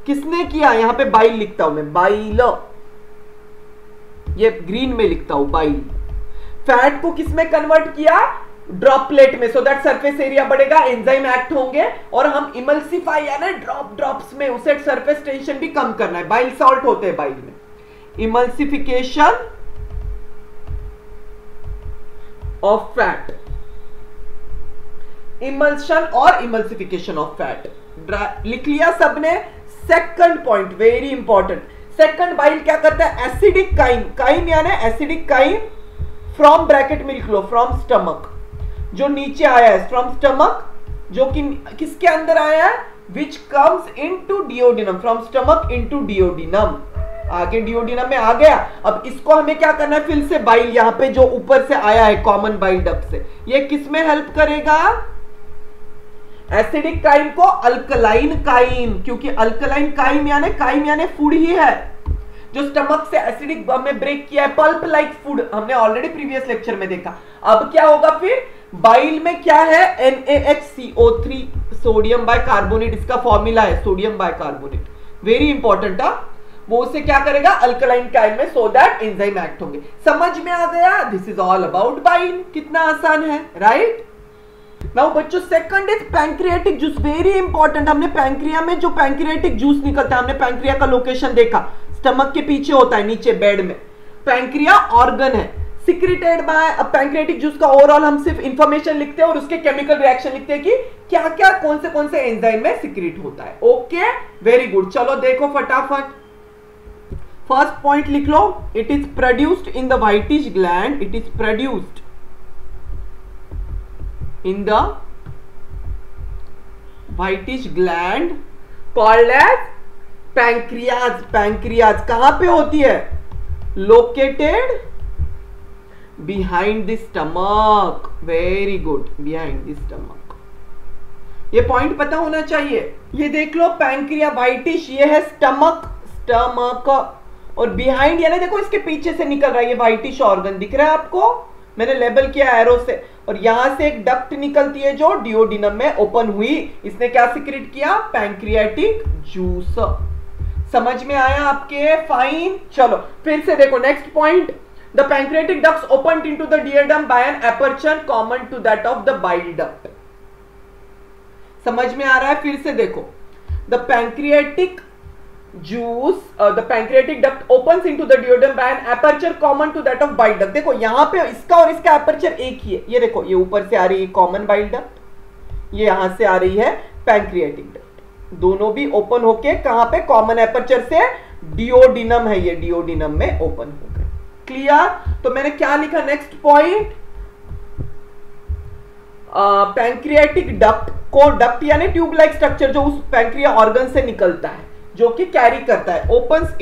किसने किया, यहां पे बाइल लिखता हूं मैं, बाइल, ये ग्रीन में लिखता हूं बाइल। फैट को किस में कन्वर्ट किया, ड्रॉपलेट में, सो दैट सरफेस एरिया बढ़ेगा, एंजाइम एक्ट होंगे, और हम इमल्सिफाई यानी ड्रॉप्स में उसे सरफेस टेंशन भी कम करना है, बाइल सॉल्ट होते हैं बाइल में। इमल्सिफिकेशन ऑफ फैट, इमल्शन और इमल्सिफिकेशन ऑफ फैट, लिख लिया सबने। Second point very important, second bile क्या करता है, एसिडिक काइम, काइम यानी एसिडिक काइम फ्रॉम, ब्रैकेट में लिख लो, फ्रॉम स्टमक, जो नीचे आया है, फ्रॉम स्टमक, जो कि किसके अंदर आया है, which comes into duodenum, from stomach into duodenum, आगे डिओडिनम में आ गया। अब इसको हमें क्या करना है, फिर से बाइल यहां पे जो ऊपर से आया है कॉमन बाइल डक्ट से, ये किस में हेल्प करेगा, एसिडिक काइम को अल्कलाइन काइम, क्योंकि अल्कलाइन काइम यानी फूड ही है जो स्टमक से एसिडिक में ब्रेक किया है, पल्प लाइक फूड, हमने ऑलरेडी प्रीवियस लेक्चर में देखा। अब क्या होगा फिर, बाइल में क्या है, NaHCO3, सोडियम बाइकार्बोनेट, इसका फॉर्मूला है सोडियम बाइकार्बोनेट, वेरी इंपॉर्टेंट है। वो उसे क्या करेगा, अल्कलाइन काइम में, सो दैट एंजाइम एक्ट होंगे। समझ में आ गया, this is all about bile, कितना आसान है, राइट। नाउ बच्चों second is pancreatic juice, very important. हमने पैंक्रिया में जो पैंक्रियाटिक जूस निकलता है, हमने पैंक्रिया का लोकेशन देखा, स्टमक के पीछे होता है, नीचे बेड में। पैंक्रिया ऑर्गन है, सिक्रेटेड बाय। अब पैंक्रियाटिक जूस का ओवरऑल हम सिर्फ इंफॉर्मेशन लिखते हैं और उसके केमिकल रिएक्शन लिखते हैं कि क्या क्या कौन से एंजाइम में सिक्रेट होता है। Okay, very good. चलो देखो फटाफट, फर्स्ट पॉइंट लिख लो, it is produced in the whitish gland, it is produced in the whitish gland called as pancreas. pancreas कहां पे होती है, located behind the stomach, very good, behind the stomach। ये पॉइंट पता होना चाहिए। ये देख लो पैंक्रिया व्हाइटिश, ये है स्टमक, और बिहाइंड यानी देखो इसके पीछे से निकल रहा है ये व्हाइटिश ऑर्गन, दिख रहा है आपको, मैंने लेबल किया एरो से, और यहां से एक डक्ट निकलती है जो डिओडिनम में ओपन हुई, इसने क्या सिक्रेट किया, पैंक्रियाटिक जूस। समझ में आया आपके, फाइन। चलो फिर से देखो next point, the pancreatic ducts opened into the duodenum by an aperture common to that of the bile duct. समझ में आ रहा है, फिर से देखो, the pancreatic juice, the pancreatic duct opens into the duodenum by an aperture common to that of bile duct। देखो यहाँ पे इसका और इसका एपर्चर एक ही है, ये देखो, ये ऊपर से आ रही है कॉमन बाइल डक्ट, ये यहां से आ रही है पैंक्रियाटिक डक्ट, दोनों भी ओपन होके कहां पे, कॉमन एपर्चर से डिओडिनम है, ये डिओडिनम में ओपन हो गए। क्लियर? तो मैंने क्या लिखा नेक्स्ट पॉइंट, पैंक्रियाटिक डक्ट को, डक्ट यानी ट्यूब लाइक स्ट्रक्चर जो उस पैंक्रिया ऑर्गन से निकलता है, जो कि कैरी करता है, opens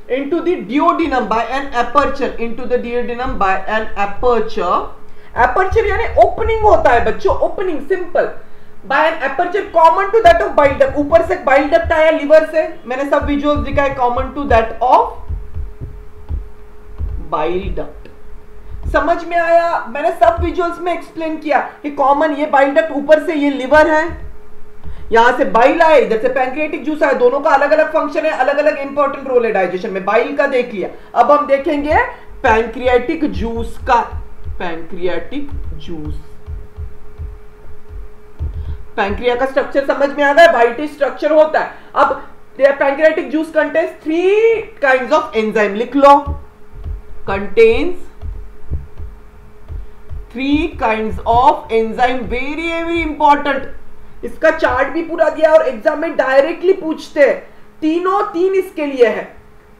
into the duodenum by an aperture, into the duodenum by an aperture. Aperture यानी ओपनिंग होता है बच्चों, opening simple, by an aperture common to that of bile duct. ऊपर से bile duct आया लिवर से, मैंने सब विजुअल्स दिखाए, common to that of bile duct. समझ में आया? मैंने सब विजुअल्स में एक्सप्लेन किया कि कॉमन ये bile duct, ऊपर से ये लिवर है, यहां से बाइल आए, इधर से पैंक्रियाटिक जूस आए, दोनों का अलग अलग फंक्शन है, अलग अलग इंपॉर्टेंट रोल है डाइजेशन में। बाइल का देख लिया, अब हम देखेंगे पैंक्रियाटिक जूस का। पैंक्रियाटिक जूस, पैंक्रिया का स्ट्रक्चर समझ में आ गया, वाइटिश स्ट्रक्चर होता है। अब pancreatic juice contains 3 kinds of enzyme, लिख लो, contains 3 kinds of enzyme, very important. इसका चार्ट भी पूरा दिया और एग्जाम में डायरेक्टली पूछते हैं, तीन इसके लिए है,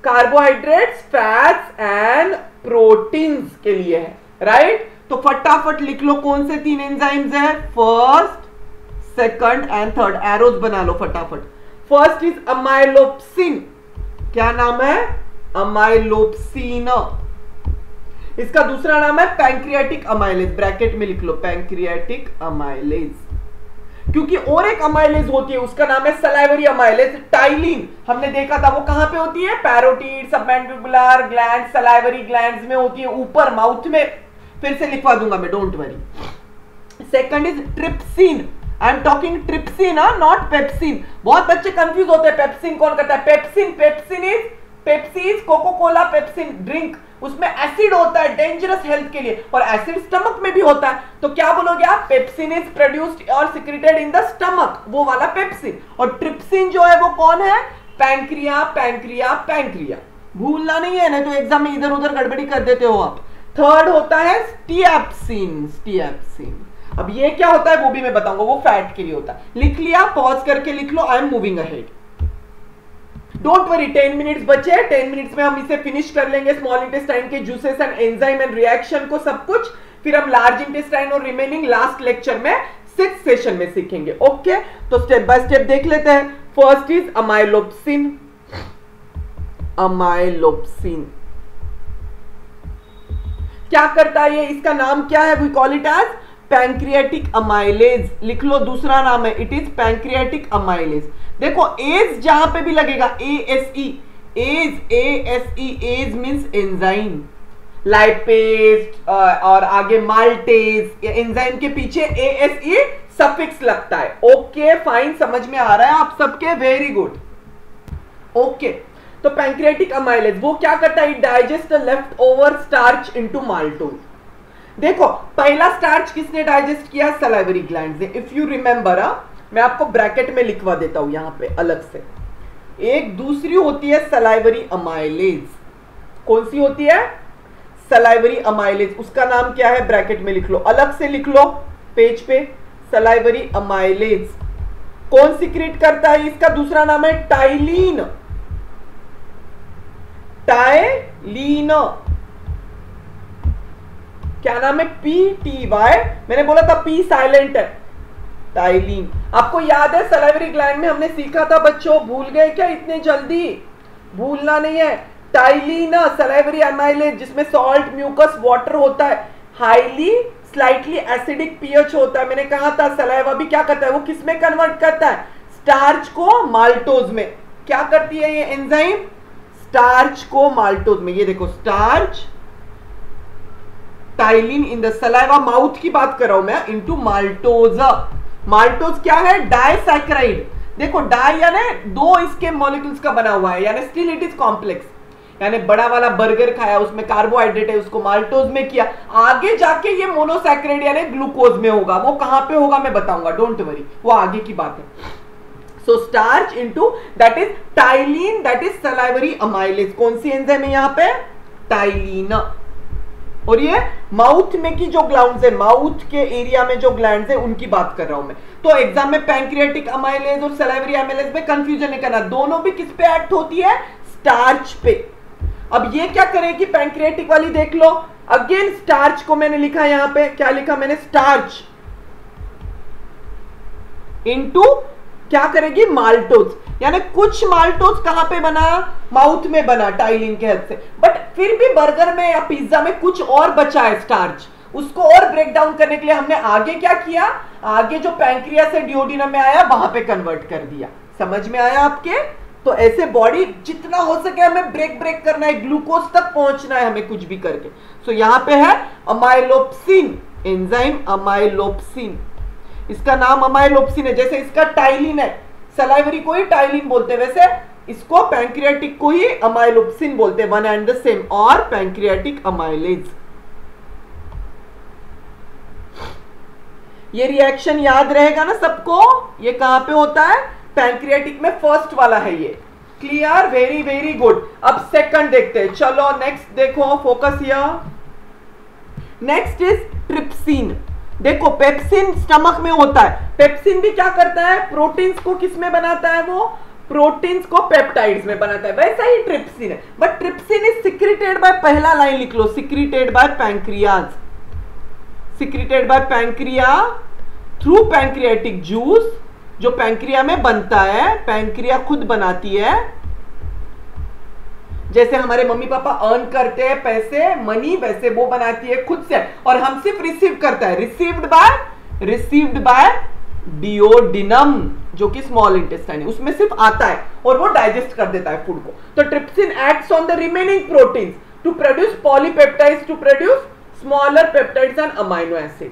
कार्बोहाइड्रेट्स, फैट्स एंड प्रोटीन्स के लिए है, राइट? तो फटाफट लिख लो कौन से 3 एंजाइम्स है, first, second and third, arrows बना लो फटाफट। फर्स्ट इज अमाइलोप्सिन, क्या नाम है, अमाइलोप्सिन। इसका दूसरा नाम है पैंक्रियाटिक अमाइलेज, ब्रैकेट में लिख लो पैंक्रियाटिक अमाइलेज, क्योंकि और एक अमाइलेज होती है उसका नाम है सलाइवरी अमाइलेज, टाइलिन। हमने देखा था वो कहां पे होती है, parotid, submandibular gland, salivary glands में होती है, ऊपर माउथ में, फिर से लिखवा दूंगा मैं, don't worry. Second is trypsin, I am talking trypsin, not pepsin. बहुत बच्चे कंफ्यूज होते हैं, पेप्सिन कौन करता है, pepsin is Pepsi is Coca Cola pepsin drink, उसमें एसिड होता है, डेंजरस हेल्थ के लिए, और एसिड स्टमक में भी होता है, तो क्या बोलोगे आप, पेप्सिन इज प्रोड्यूस्ड और सिक्रेटेड इन द स्टमक, वो वाला पेप्सिन। और ट्रिप्सिन जो है वो कौन है, पैंक्रिया, पैंक्रिया, पैंक्रिया, भूलना नहीं है, नहीं तो एग्जाम में इधर उधर गड़बड़ी कर देते हो आप। थर्ड होता है स्टिएप्सिन, स्टिएप्सिन। अब ये क्या होता है वो भी मैं बताऊंगा, वो फैट के लिए होता है। लिख लिया, पॉज करके लिख लो, I am moving ahead, don't worry, 10 minutes बचे, 10 मिनट्स में हम इसे फिनिश कर लेंगे, स्मॉल इंटेस्टाइन के juices and enzyme and reaction को, सब कुछ। फिर हम लार्ज इंटेस्टाइन और रिमेनिंग लास्ट लेक्चर में 6th सेशन में सीखेंगे। ओके, तो स्टेप बाय स्टेप देख लेते हैं। फर्स्ट इज अमाइलोप्सिन, अमाइलोप्सिन क्या करता है, ये इसका नाम क्या है, we call it as pancreatic amylase, लिख लो, दूसरा नाम है, इट इज पैंक्रियाटिक अमाइलेज। देखो एज जहां पे भी लगेगा, ASE, ase, ASE, ase means enzyme, lipase और आगे माल्टेज, एंजाइम के पीछे ASE सफिक्स लगता है। ओके फाइन, समझ में आ रहा है आप सबके, वेरी गुड। ओके, तो पैंक्रियाटिक अमाइलेज वो क्या करता है, it digest the left over starch into maltose. देखो पहला स्टार्च किसने डाइजेस्ट किया, सलाइवरी ग्लैंड्स ने। इफ यू रिमेंबर, मैं आपको ब्रैकेट में लिखवा देता हूं यहां पे अलग से। एक दूसरी होती है सलाइवरी अमाइलेज, कौन सी होती है, सलाइवरी अमाइलेज, उसका नाम क्या है, ब्रैकेट में लिख लो, अलग से लिख लो पेज पे, सलाइवरी अमाइलेज। कौन सीक्रेट करता है, इसका दूसरा नाम है टाइलिन, टाइलिन, क्या नाम है, PTY, मैंने बोला था P साइलेंट है, टाइलिन। आपको याद है सलाइवरी ग्लैंड में हमने सीखा था बच्चों, भूल गए क्या इतने जल्दी, भूलना नहीं है। टाइलिन सलाइवरी अमाइलेज, जिसमें सॉल्ट, म्यूकस, वाटर होता है, हाईली स्लाइटली एसिडिक पीएच होता है। मैंने कहा था सलाइवा भी क्या करता है, वो किस में कन्वर्ट करता है, स्टार्च को माल्टोज में। क्या करती है ये एंजाइम, स्टार्च को माल्टोज में, ये देखो starch, ptyalin in the saliva, mouth की बात कर रहा हूं मैं, इनटू माल्टोज। माल्टोज क्या है, डाइसैकेराइड। देखो डाई यानी 2 इसके मॉलिक्यूल्स का बना हुआ है, यानी स्टिल इट इज कॉम्प्लेक्स, यानी बड़ा वाला बर्गर खाया उसमें कार्बोहाइड्रेट है, उसको माल्टोज में किया, आगे जाके ये मोनोसैकेराइड यानी ग्लूकोज में होगा, वो कहां पे होगा मैं बताऊंगा, डोंट वरी, वो आगे की बात है। So starch into that is ptyalin, that is salivary amylase. कौन सी एंजाइम है यहां पे, टाइलिन। और ये माउथ में की जो ग्लैंड्स है, माउथ के एरिया में जो ग्लैंड्स है उनकी बात कर रहा हूं मैं। तो एग्जाम में पैंक्रियाटिक अमाइलेज और सलाइवरी अमाइलेज में कंफ्यूजन नहीं करना, दोनों भी किस पे एक्ट होती है, स्टार्च पे। अब ये क्या करेगी, पैंक्रियाटिक वाली देख लो, अगेन स्टार्च को मैंने लिखा यहां पे, क्या लिखा मैंने, स्टार्च इनटू क्या करेगी, माल्टोज, यानी कुछ माल्टोज कहां पे बना, माउथ में बना टाइलिन के हेल्प से, बट फिर भी बर्गर में या पिज्जा में कुछ और बचा है स्टार्च, उसको और ब्रेक डाउन करने के लिए हमने आगे क्या किया, आगे जो पैंक्रियास से डिओडिनम में आया वहां पे कन्वर्ट कर दिया। समझ में आया आपके? तो ऐसे बॉडी जितना हो सके हमें ब्रेक करना है, ग्लूकोज तक पहुंचना है हमें कुछ भी करके। सो यहां पे है अमाइलोप्सिन, एंजाइम अमाइलोप्सिन, इसका नाम अमाइलोप्सिन है, जैसे इसका टाइलिन है, सलाइवरी को ही टाइलिन बोलते हैं, वैसे इसको पैंक्रियाटिक को ही अमाइलोप्सिन बोलते हैं, वन एंड द सेम, और पैंक्रियाटिक अमाइलेज। ये रिएक्शन याद रहेगा ना सबको, ये कहां पे होता है, पैंक्रियाटिक में फर्स्ट वाला है ये। Clear, very very good. अब सेकंड देखते हैं, चलो नेक्स्ट देखो, focus here. Next is trypsin. देखो पेप्सिन स्टमक में होता है, पेप्सिन भी क्या करता है, प्रोटीन्स को किस में बनाता है, वो प्रोटीन्स को पेप्टाइड्स में बनाता है, वैसा ही ट्रिप्सिन है, but trypsin is secreted by, पहला लाइन लिख लो, secreted by pancreas, secreted by pancreas through pancreatic juice, जो पैंक्रिया में बनता है, पैंक्रिया खुद बनाती है, जैसे हमारे मम्मी पापा अर्न करते हैं पैसे, मनी, वैसे वो बनाती है खुद से, और हम सिर्फ रिसीव करता है, रिसीव्ड बाय डिओडिनम, जो कि स्मॉल इंटेस्टाइन है, उसमें सिर्फ आता है और वो डाइजेस्ट कर देता है फूड को। तो trypsin acts on the remaining proteins to produce polypeptides, to produce smaller peptides and amino acid.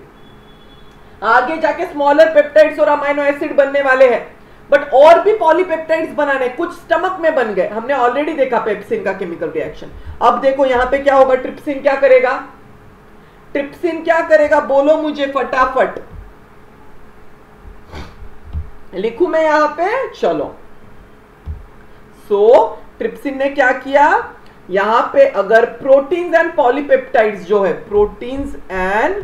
आगे जाके स्मॉलर पेप्टाइड्स और अमाइनो एसिड बनने वाले हैं, बट और भी पॉलीपेप्टाइड्स बनाने, कुछ स्टमक में बन गए, हमने ऑलरेडी देखा पेप्सिन का केमिकल रिएक्शन। अब देखो यहां पे क्या होगा, ट्रिप्सिन क्या करेगा, ट्रिप्सिन क्या करेगा, बोलो मुझे फटाफट, लिखूं मैं यहां पे, चलो। सो ट्रिप्सिन ने क्या किया, यहां पे अगर प्रोटीन्स एंड पॉलीपेप्टाइड्स जो है, प्रोटीन्स एंड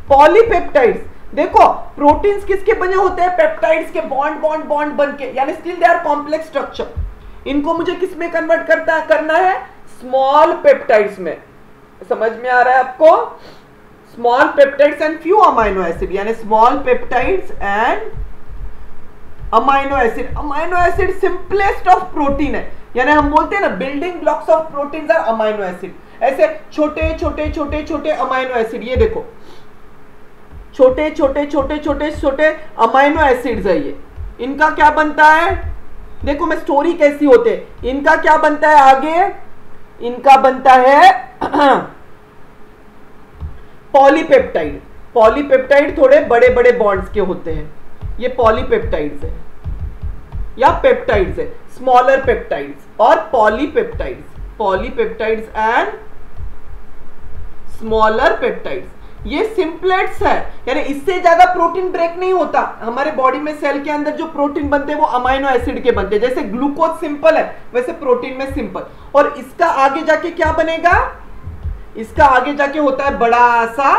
पॉलीपेप्टाइड्स, देखो प्रोटीन्स किसके बने होते हैं, पेप्टाइड्स के, बॉन्ड बॉन्ड बॉन्ड बन के, यानी still they are complex structure. इनको मुझे किस में कन्वर्ट करना है, स्मॉल पेप्टाइड्स में। समझ में आ रहा है आपको, small peptides and few amino acid, यानी small peptides and amino acid. Amino acid simplest of protein है, यानी हम बोलते हैं ना building blocks of proteins are amino acid. ऐसे छोटे छोटे छोटे छोटे अमाइनो एसिड, ये देखो छोटे छोटे छोटे छोटे छोटे अमाइनो एसिड्स है ये, इनका क्या बनता है, देखो मैं स्टोरी कैसी होते, इनका क्या बनता है आगे, इनका बनता है पॉलीपेप्टाइड। पॉलीपेप्टाइड थोड़े बड़े बड़े बॉन्ड्स के होते हैं, ये पॉलीपेप्टाइड्स है या पेप्टाइड्स है, स्मॉलर पेप्टाइड्स और polypeptides, polypeptides and smaller peptides. ये सिंपलेट्स है, यानी इससे ज्यादा प्रोटीन ब्रेक नहीं होता। हमारे बॉडी में सेल के अंदर जो प्रोटीन बनते हैं वो अमाइनो एसिड के बनते हैं, जैसे ग्लूकोज सिंपल है वैसे प्रोटीन में सिंपल। और इसका आगे जाके क्या बनेगा, इसका आगे जाके होता है बड़ा सा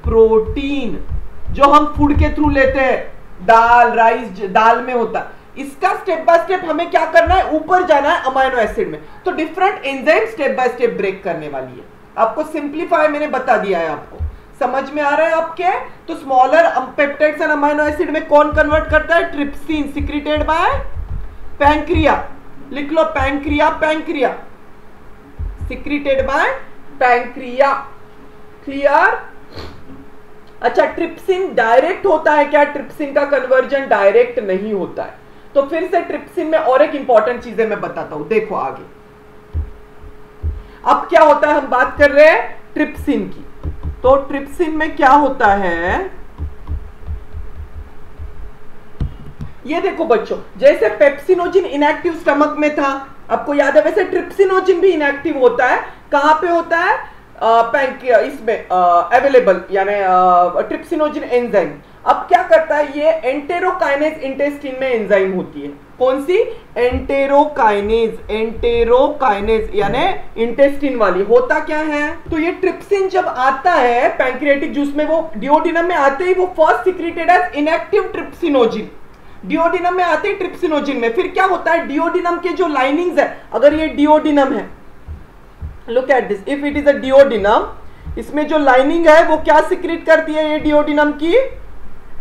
प्रोटीन, जो हम फूड के थ्रू लेते हैं, दाल, राइस, दाल में होता है। इसका स्टेप बाय स्टेप हमें क्या करना है, ऊपर जाना है अमाइनो एसिड में। तो different enzyme step by step break करने वाली है। आपको सिंप्लीफाई मैंने बता दिया है, आपको समझ में आ रहा है आपके। तो smaller peptides and amino acid में कौन कन्वर्ट करता है, ट्रिप्सिन, सिक्रीटेड बाय पैंक्रिया। लिख लो pancreas, pancreas secreted by pancreas. Clear. अच्छा, ट्रिप्सिन डायरेक्ट होता है क्या, ट्रिप्सिन का कन्वर्जन डायरेक्ट नहीं होता है। तो फिर से ट्रिप्सिन में और एक इंपॉर्टेंट चीजें मैं बताता हूं, देखो आगे। अब क्या होता है, हम बात कर रहे हैं ट्रिप्सिन की। तो ट्रिप्सिन में क्या होता है, ये देखो बच्चों, जैसे पेप्सिनोजिन इनएक्टिव स्टमक में था, आपको याद है, वैसे ट्रिप्सिनोजिन भी इनएक्टिव होता है। कहां पे होता है, इसमें अवेलेबल यानी ट्रिप्सिनोजन एंजाइम। अब क्या करता है ये, एंटेरोकाइनेज इंटेस्टिन में एंजाइम होती है। कौन सी? एंटेरोकाइनेज, एंटेरोकाइनेज यानी इंटेस्टिन वाली। होता क्या है, तो ये ट्रिप्सिन जब आता है पैंक्रियाटिक जूस में, वो डिओडिनम में आते ही वो first secreted as inactive trypsinogen. Duodenum में आते ही ट्रिप्सिनोजिन में फिर क्या होता है, डिओडिनम के जो लाइनिंग्स है, अगर ये डिओडिनम है, look at this, if it is a duodenum, इसमें जो लाइनिंग है वो क्या सिक्रेट करती है ये डिओडिनम की,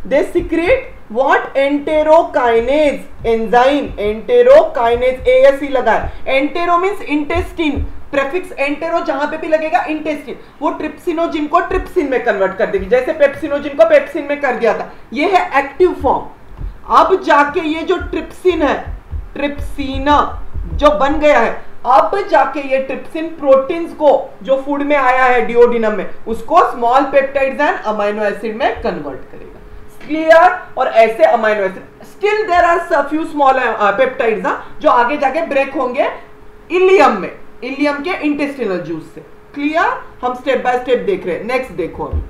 they secrete what, enterokinase enzyme, enterokinase ASE लगा है। Entero means intestine, prefix entero जहां पे भी लगेगा इंटेस्टिन, वो ट्रिप्सिनोजिन को ट्रिप्सिन में कन्वर्ट कर देगी, जैसे पेप्सिनोजिन को पेप्सिन में कर दिया था। ये है एक्टिव फॉर्म। अब जाके ये जो ट्रिप्सिन है, ट्रिप्सिना जो बन गया है, अब जाके ये ट्रिप्सिन प्रोटीन्स को जो फूड में आया है डिओडिनम में, उसको small peptides and amino acid में कन्वर्ट करेगा। क्लियर? और ऐसे amino acid, still there are few small peptides जो आगे जाके ब्रेक होंगे इलियम में, इलियम के इंटेस्टिनल जूस से। क्लियर? हम स्टेप बाय स्टेप देख रहे हैं। नेक्स्ट देखो अभी,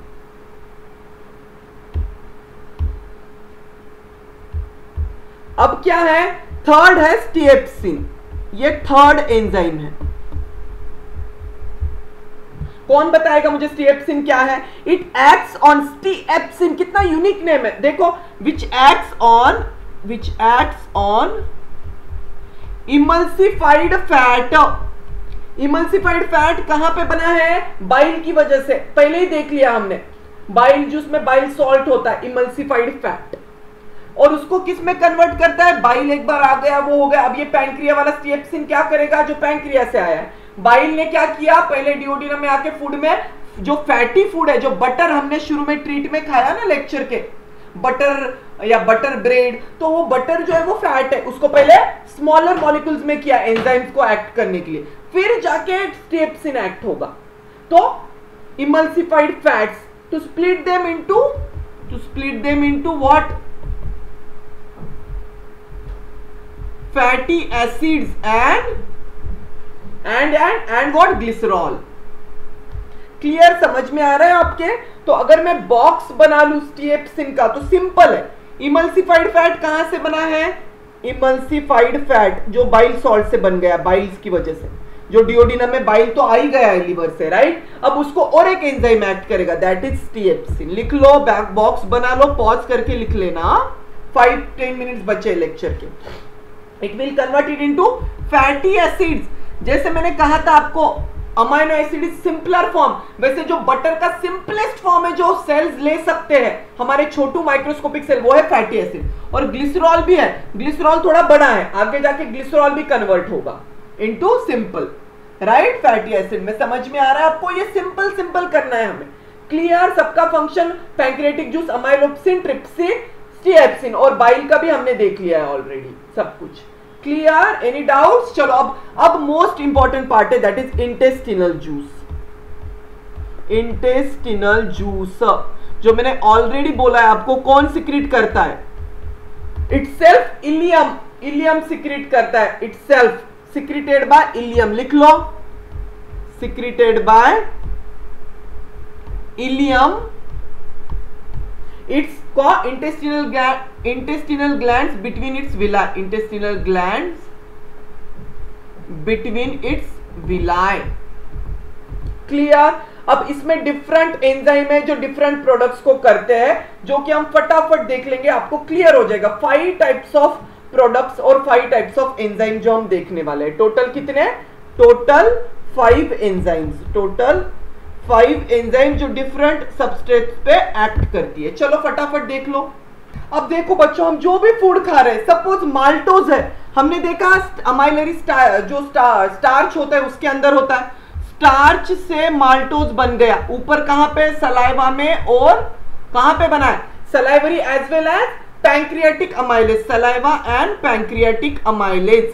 अब क्या है, थर्ड है स्टिएप्सिन। ये थर्ड एंजाइम है। कौन बताएगा मुझे स्टिएप्सिन क्या है? इट एक्ट्स ऑन, स्टिएप्सिन कितना यूनिक नेम है देखो, which acts on emulsified fat. Emulsified fat कहां पे बना है? बाइल की वजह से। पहले ही देख लिया हमने, बाइल जूस में बाइल सॉल्ट होता है, इमल्सिफाइड फैट, और उसको किस में कन्वर्ट करता है? बाइल एक बार आ गया वो हो गया। अब ये पैंक्रिया वाला स्टिएप्सिन क्या करेगा, जो पैंक्रिया से आया है, बाइल ने क्या किया, पहले डिओडिनम में आके फूड में जो फैटी फूड है, जो बटर हमने शुरू में ट्रीट में खाया ना लेक्चर के, बटर या बटर ब्रेड, तो वो बटर जो है वो फैट है, उसको पहले स्मॉलर मॉलिक्यूल्स में किया एंजाइम्स को एक्ट करने के लिए, फिर जाके स्टिएप्सिन एक्ट होगा। तो emulsified fats to split them into what, fatty acids and what, glycerol. Clear? समझ में आ रहा है आपके? तो अगर मैं बॉक्स बना लूं स्टिएप्सिन का तो सिंपल है। इमल्सिफाइड फैट कहां से बना है? इमल्सिफाइड फैट जो बाइल सॉल्ट से बन गया, बाइल्स की वजह से, जो डिओडिनम में बाइल तो आ ही गया है लिवर से, राइट? अब उसको और एक एंजाइम एक्ट करेगा, दैट इज स्टिएप्सिन। लिख लो, बैक बॉक्स बना लो, पॉज करके लिख लेना, 5-10 मिनट्स बचे लेक्चर के। It will convert it into fatty acids. जैसे मैंने कहा था आपको, amino acid is simpler form, वैसे जो बटर का सिंपलेस्ट फॉर्म है जो सेल्स ले सकते हैं, हमारे छोटू माइक्रोस्कोपिक सेल, वो है फैटी एसिड। और ग्लिसरॉल भी है, ग्लिसरॉल थोड़ा बड़ा है, आगे जाके ग्लिसरॉल भी कन्वर्ट होगा into simple, right, fatty acid में। समझ में आ रहा है आपको? ये सिंपल करना है हमें। क्लियर? सबका फंक्शन, पैंक्रियाटिक जूस, अमाइलोप्सिन, ट्रिप्सिन, स्टिएप्सिन, और बाइल का भी हमने देख लिया है ऑलरेडी सब कुछ। क्लियर? Any doubts? चलो अब मोस्ट इंपॉर्टेंट पार्ट है, that is intestinal juice. Intestinal juice जो मैंने ऑलरेडी बोला है आपको, कौन सिक्रेट करता है? इटसेल्फ इलियम, इलियम सिक्रेट करता है, इटसेल्फ सिक्रेटेड बाय इलियम। लिख लो, सिक्रेटेड बाय इलियम। इट्स को intestinal glands between its villi, intestinal glands between its villi। Clear? अब इसमें डिफरेंट एंजाइम है जो डिफरेंट प्रोडक्ट्स को करते हैं, जो कि हम फटाफट देख लेंगे, आपको क्लियर हो जाएगा। 5 टाइप्स ऑफ प्रोडक्ट्स और 5 टाइप्स ऑफ एंजाइम जो हम देखने वाले हैं। टोटल कितने? टोटल 5 एंजाइम्स, टोटल 5 एंजाइम जो डिफरेंट सबस्ट्रेट्स पे एक्ट करती है। चलो फटाफट देख लो। अब देखो बच्चों, हम जो भी फूड खा रहे हैं, सपोज माल्टोज है, हमने देखा अमाइलरी जो स्टार्च होता है उसके अंदर होता है, स्टार्च से माल्टोज बन गया, ऊपर कहां पे? सलाइवा में, और कहां पे बना है? Salivary as well as pancreatic amylase, saliva and pancreatic amylase.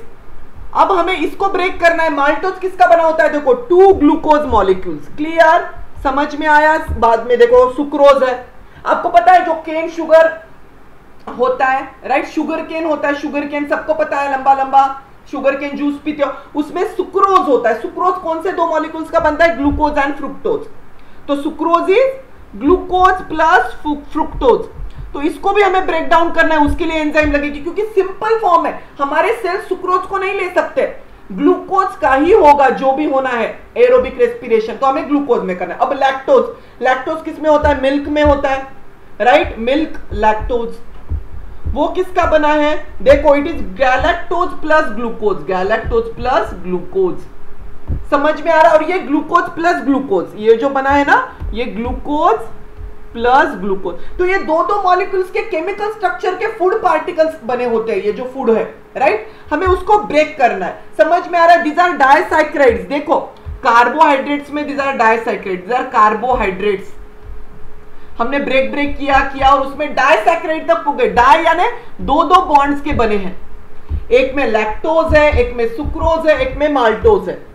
अब हमें इसको ब्रेक करना है। माल्टोज किसका बना होता है? देखो, 2 ग्लूकोज मॉलिक्यूल्स। क्लियर? समझ में आया? बाद में देखो सुक्रोज है, आपको पता है जो केन शुगर होता है, राइट, शुगर केन होता है, शुगर केन सबको पता है, लंबा लंबा शुगर केन जूस पीते हो, उसमें सुक्रोज होता है। सुक्रोज कौन से दो मॉलिक्यूल्स का बनता है? Glucose and fructose. तो sucrose is glucose plus fructose. तो इसको भी हमें ब्रेक डाउन करना है, उसके लिए एंजाइम लगेगी, क्योंकि सिंपल फॉर्म है, हमारे सेल सुक्रोज को नहीं ले सकते, ग्लूकोज का ही होगा जो भी होना है एरोबिक रेस्पिरेशन, तो हमें ग्लूकोज में करना है। अब लैक्टोज, लैक्टोज किस में होता है? मिल्क में होता है, राइट? मिल्क लैक्टोज, वो किसका बना है? देखो it is galactose plus glucose, galactose plus glucose. समझ में आ रहा है? और ये ग्लूकोज प्लस ग्लूकोज, ये जो बना है ना, ये ग्लूकोज प्लस ग्लूकोज। तो ये दो दो मॉलिक्यूल्स के केमिकल स्ट्रक्चर के फूड पार्टिकल्स बने होते हैं, ये जो फूड है, राइट? हमें उसको ब्रेक करना है। समझ में आ रहा है? This are disaccharides. देखो कार्बोहाइड्रेट्स में this are disaccharides, this are carbohydrates. हमने ब्रेक किया और उसमें डायसैकेराइड तक पहुंच गए। डाई यानी दो दो बॉन्ड्स के बने हैं, एक में लैक्टोज है, एक में सुक्रोज है, एक में माल्टोज है,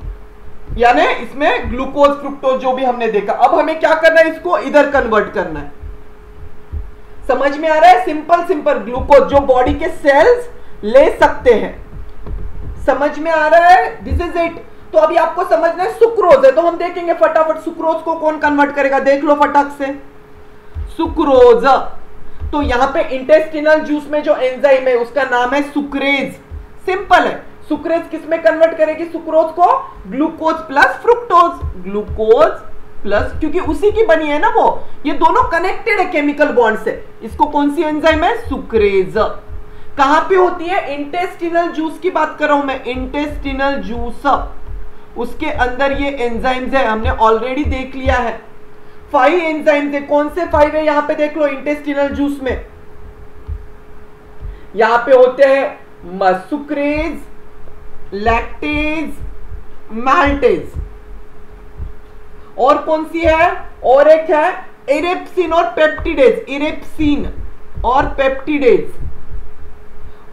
यानी इसमें ग्लूकोज फ्रुक्टोज जो भी हमने देखा। अब हमें क्या करना है? इसको इधर कन्वर्ट करना है। समझ में आ रहा है? सिंपल सिंपल ग्लूकोज जो बॉडी के सेल्स ले सकते हैं। समझ में आ रहा है? This is it. तो अभी आपको समझना है सुक्रोज है, तो हम देखेंगे फटाफट सुक्रोज को कौन कन्वर्ट करेगा। देख लो फटाक से, सुक्रोज। तो यहां पे इंटेस्टिनल जूस में जो एंजाइम है उसका नाम है सुक्रेज। सिंपल है। सुक्रेज किस में कन्वर्ट करेगी? सुक्रोज को glucose plus fructose, glucose plus, क्योंकि उसी की बनी है ना वो, ये दोनों कनेक्टेड है केमिकल बॉन्ड से। इसको कौन सी एंजाइम है? सुक्रेज। कहां पे होती है? इंटेस्टिनल जूस की बात कर रहा हूं मैं, इंटेस्टिनल जूस, उसके अंदर ये एंजाइम्स है, हमने ऑलरेडी देख लिया है। 5 एंजाइम्स है। कौन से 5 है? यहां पे देख लो इंटेस्टिनल जूस में, यहां पे होते हैं सुक्रेज, लैक्टेज, माल्टेज। और कौन सी है? और एक है इरेप्सिन और पेप्टिडेज, इरेप्सिन और पेप्टिडेज।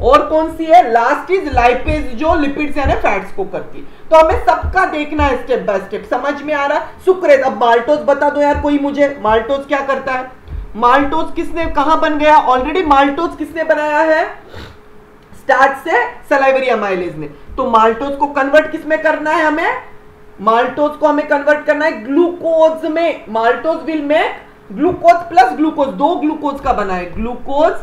और कौन सी है? लास्ट इज लाइपेज, जो लिपिड्स यानी फैट्स को करती। तो हमें सबका देखना है स्टेप बाय स्टेप। समझ में आ रहा है? सुक्रेज। अब माल्टोज बता दो यार कोई मुझे, माल्टोज क्या करता है? माल्टोज किसने, कहां बन गया? ऑलरेडी माल्टोज किसने बनाया है? स्टार्च से सलाइवरी अमाइलेज ने। तो माल्टोज को कन्वर्ट किस में करना है हमें? माल्टोज को हमें कन्वर्ट करना है ग्लूकोज में। Maltose will make glucose plus glucose, दो ग्लूकोज का बना है, ग्लूकोज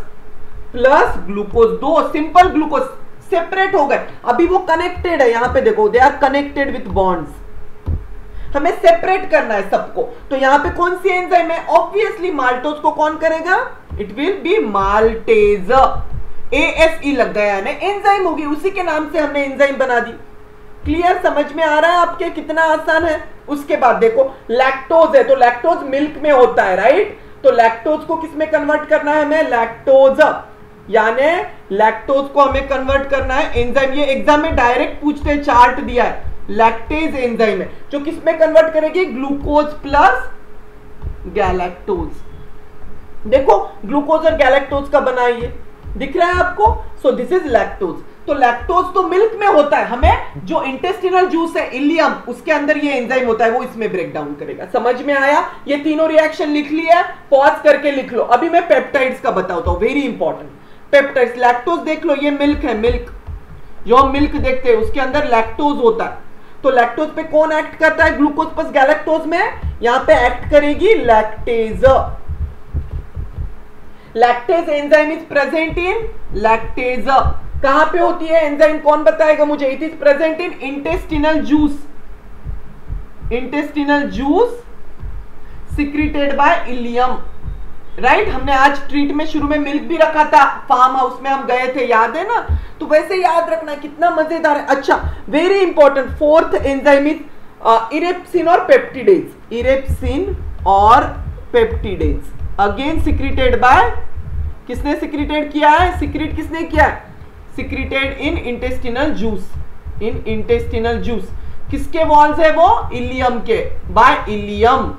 प्लस ग्लूकोज, दो सिंपल ग्लूकोज सेपरेट हो गए। अभी वो कनेक्टेड है, यहां पे देखो they are connected with bonds. हमें सेपरेट करना है सबको। तो यहां पे कौन सी एंजाइम है? ऑब्वियसली माल्टोज को कौन करेगा? It will be maltase. ASE लग गया यानी एंजाइम होगी, उसी के नाम से हमने एंजाइम बना दी। क्लियर? समझ में आ रहा है आपके? कितना आसान है। उसके बाद देखो लैक्टोज है, तो लैक्टोज मिल्क में होता है, राइट? तो लैक्टोज को किस में कन्वर्ट करना है हमें? लैक्टोज, यानी लैक्टोज को हमें कन्वर्ट करना है एंजाइम। ये एग्जाम में डायरेक्ट पूछते हैं, चार्ट दिया है, लैक्टेज एंजाइम है जो किस में कन्वर्ट करेगी? Glucose plus galactose. देखो ग्लूकोज और गैलेक्टोज का बना है, ये दिख रहा है आपको? So this is lactose. तो लैक्टोज तो मिल्क में होता है, हमें जो इंटेस्टिनल जूस है इलियम, उसके अंदर ये एंजाइम होता है, वो इसमें ब्रेक डाउन करेगा। समझ में आया? ये तीनों रिएक्शन लिख लिया, पॉज करके लिख लो। अभी मैं पेप्टाइड्स का बताता हूं, वेरी इंपॉर्टेंट। पेप्टाइड्स, लैक्टोज देख लो, ये मिल्क है, मिल्क जो हम मिल्क देखते हैं उसके अंदर लैक्टोज होता है। तो लैक्टोज पे कौन एक्ट करता है? ग्लूकोज प्लस गैलेक्टोज में यहां पे एक्ट करेगी lactase. Lactase enzyme is present in lactase. कहां पे होती है एंजाइम? कौन बताएगा मुझे? It is present in intestinal juice, intestinal juice secreted by ileum, right? हमने आज ट्रीट में शुरू में मिल्क भी रखा था, फार्म हाउस में हम गए थे, याद है ना? तो वैसे याद रखना, कितना मजेदार है। अच्छा, very important, fourth enzyme is erepsin और पेप्टिडेज, इरेप्सिन और पेप्टिडेज, अगेन सिक्रीटेड बाय, किसने सिक्रीटेड किया है? सिक्रीट किसने किया है? सिक्रीटेड इन इंटेस्टिनल जूस, इन इंटेस्टिनल जूस। किसके वॉल्स है वो? इलियम के, बाय इलियम।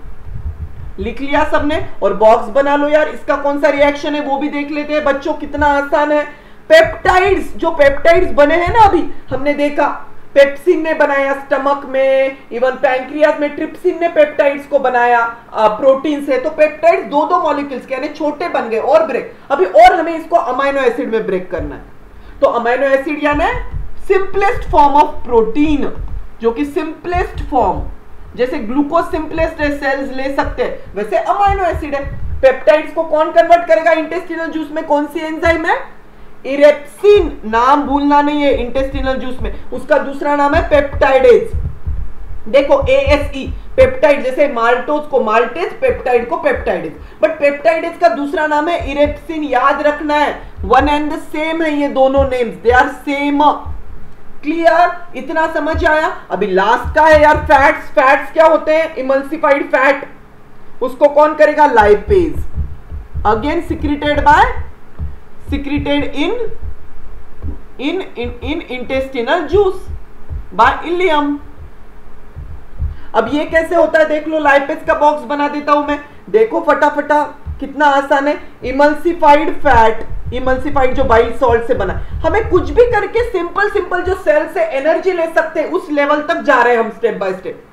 लिख लिया सबने? और बॉक्स बना लो यार, इसका कौन सा रिएक्शन है वो भी देख लेते हैं बच्चों, कितना आसान है। पेप्टाइड्स, जो पेप्टाइड्स बने हैं ना अभी हमने देखा, पेप्सिन ने बनाया स्टमक में, इवन पैंक्रियाज में ट्रिप्सिन ने पेप्टाइड्स को बनाया प्रोटीन से। तो पेप्टाइड्स दो दो मॉलिक्यूल्स के यानी छोटे बन गए। और ब्रेक, अभी और हमें इसको अमाइनो एसिड में ब्रेक करना है। तो अमाइनो एसिड यानी सिंपलेस्ट फॉर्म ऑफ प्रोटीन, जो कि सिंपलेस्ट फॉर्म, जैसे ग्लूकोज सिंपलेस्ट है, सेल्स ले सकते हैं, वैसे अमाइनो एसिड है। पेप्टाइड्स को कौन कन्वर्ट करेगा इंटेस्टिनल जूस में? कौन सी एंजाइम है? इरेप्सिन। नाम भूलना नहीं है इंटेस्टिनल जूस में, उसका दूसरा नाम है पेप्टाइडेज। देखो ASE पेप्टाइड, जैसे माल्टोज को माल्टेज, पेप्टाइड को पेप्टाइडेज, बट पेप्टाइडेज का दूसरा नाम है इरेप्सिन। याद रखना है, वन एंड द सेम है ये दोनों names, they are same. Clear? इतना समझ आया? अभी लास्ट का है यार फैट्स। फैट्स क्या होते हैं? इमल्सिफाइड फैट, उसको कौन करेगा? Lipase. Again secreted in intestinal juice by ileum. अब ये कैसे होता है देख लो, लाइपेज का बॉक्स बना देता हूं मैं, देखो फटाफटा, कितना आसान है। इमल्सिफाइड फैट, इमल्सिफाइड जो बाइल सॉल्ट से बना, हमें कुछ भी करके सिंपल सिंपल जो सेल से एनर्जी ले सकते हैं उस लेवल तक जा रहे हैं हम step by step.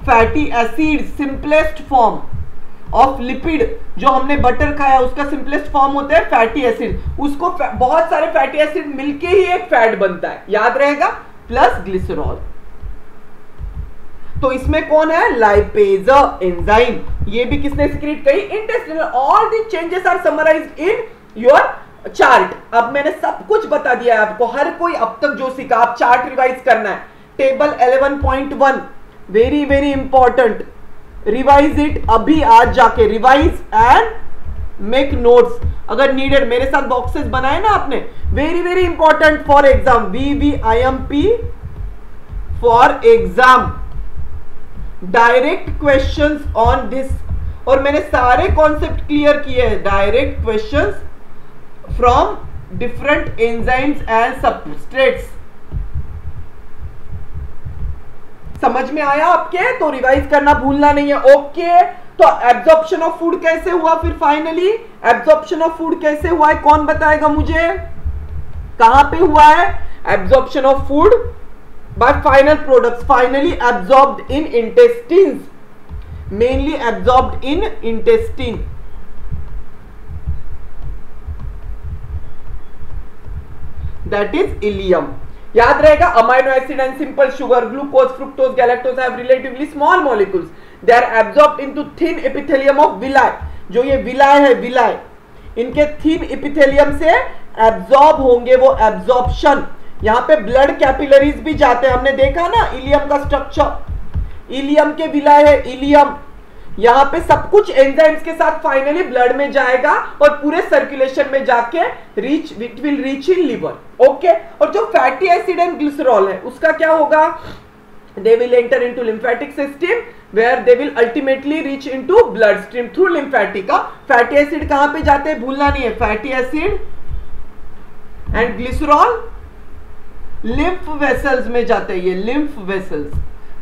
Fatty acid simplest form of lipid, जो हमने बटर खाया उसका सिंपलेस्ट फॉर्म होता है फैटी एसिड, उसको बहुत सारे फैटी एसिड मिलके ही एक फैट बनता है, याद रहेगा, प्लस ग्लिसरॉल। तो इसमें कौन है? Lipase enzyme. ये भी किसने सीक्रेट कही? Intestinal. All the changes are summarised in your chart. अब मैंने सब कुछ बता दिया है आपको, हर कोई अब तक जो सीखा, आप चार्ट रिवाइज करना है। Table 11.1 very very important, revise it अभी, आज जाके रिवाइज एंड मेक नोट्स अगर नीडेड। मेरे साथ बॉक्सेस बनाए ना आपने, very very important for exam, VVIMP for exam, direct questions on this. और मैंने सारे कॉन्सेप्ट क्लियर किए हैं, direct questions from different enzymes and substrates. समझ में आया आपके? तो रिवाइज करना भूलना नहीं है। ओके, तो एब्जॉर्प्शन ऑफ फूड कैसे हुआ? फिर फाइनली एब्जॉर्प्शन ऑफ फूड कैसे हुआ है, कौन बताएगा मुझे? कहां पे हुआ है absorption of food? by final products, finally absorbed in intestines, mainly absorbed in intestine. That is ileum. याद रहेगा, amino acid and simple sugar, glucose, fructose, galactose have relatively small molecules. They are absorbed into thin epithelium of villi. जो ये villi है, villi, इनके thin epithelium से absorb होंगे वो absorption। यहां पे ब्लड कैपिलरीज भी जाते हैं, हमने देखा ना इलियम का स्ट्रक्चर, इलियम के विलाय है इलियम, यहां पे सब कुछ एंजाइम्स के साथ फाइनली ब्लड में जाएगा और पूरे सर्कुलेशन में जाके it will reach in liver. Okay, और जो फैटी एसिड एंड ग्लिसरॉल है उसका क्या होगा? they will enter into lymphatic system where they will ultimately reach into blood stream through lymphatic। Fatty acid कहां पे जाते हैं भूलना नहीं है, fatty acid and glycerol lymph vessels में जाते हैं। ये लिम्फ वेसल्स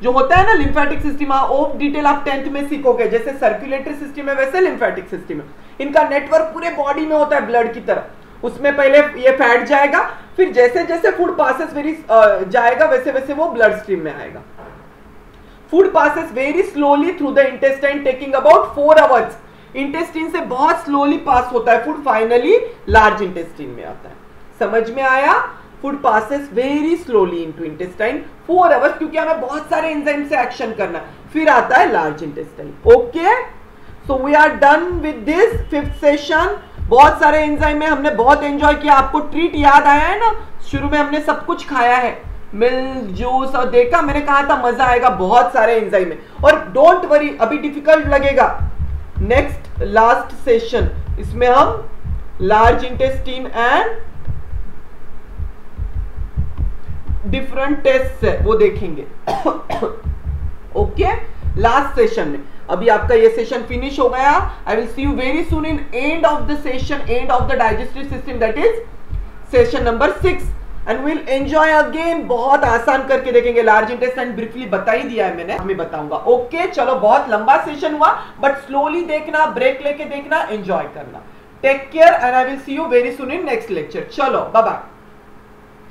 जो होता है ना लिम्फेटिक सिस्टम, वो डिटेल आप 10th में सीखोगे, जैसे सर्कुलेटरी सिस्टम है वैसे लिम्फेटिक सिस्टम है। इनका नेटवर्क पूरे बॉडी में होता है ब्लड की तरह। उसमें पहले ये फैट जाएगा, फिर जैसे जैसे फूड पासेस वेरी जाएगा वैसे वैसे वो ब्लड स्ट्रीम में आएगा। Food passes very slowly through the intestine taking about 4 hours. Intestine से बहुत स्लोली पास होता है फूड, फाइनली लार्ज इंटेस्टाइन में आता है। समझ में आया? Food passes very slowly into intestine 4 hours, क्योंकि हमें बहुत सारे एंजाइम से एक्शन करना है, फिर आता है large intestine. Okay, so we are done with this 5th session. बहुत सारे एंजाइम में हमने बहुत एंजॉय किया। आपको ट्रीट याद आया है ना? शुरू में हमने सब कुछ खाया है, मिल्क, जूस, और देखा मैंने कहा था मजा आएगा, बहुत सारे एंजाइम में। और डोंट वरी, अभी डिफिकल्ट लगेगा, नेक्स्ट लास्ट सेशन इसमें हम large intestine and different test है वो देखेंगे। ओके, लास्ट सेशन में। अभी आपका ये सेशन फिनिश हो गया। आई will see you very soon in end of the session, end of the digestive system, that is session number 6, and will enjoy again. बहुत आसान करके देखेंगे। लार्ज इंटेस्टाइन ब्रीफली बता ही दिया है मैंने, मैं बताऊंगा। ओके, चलो बहुत लंबा सेशन हुआ, बट स्लोली देखना, ब्रेक लेके देखना, एंजॉय करना। Take care and I will see you very soon in next lecture. चलो बाय बाय।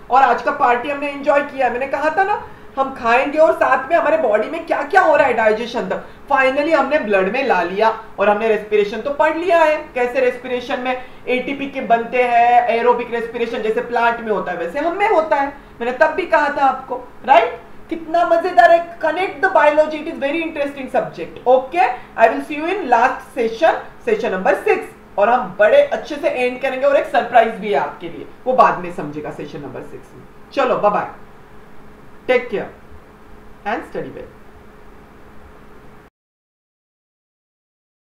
और आज का पार्टी हमने एंजॉय किया। मैंने कहा था ना हम खाएंगे और साथ में हमारे बॉडी में क्या क्या हो रहा है डाइजेशन तक। फाइनली हमने ब्लड में ला लिया और हमने रेस्पिरेशन तो पढ़ लिया है, कैसे रेस्पिरेशन में एटीपी के बनते हैं, एरोबिक रेस्पिरेशन जैसे प्लांट में होता है वैसे हम में होता है। मैंने तब भी कहा था आपको, राइट? कितना मजेदार है, connect the biology, it is very interesting subject. Okay, I will see you in last session, session number 6, और हम बड़े अच्छे से एंड करेंगे और एक सरप्राइज भी है आपके लिए, वो बाद में समझेगा सेशन नंबर 6 में। चलो bye bye, take care and study well.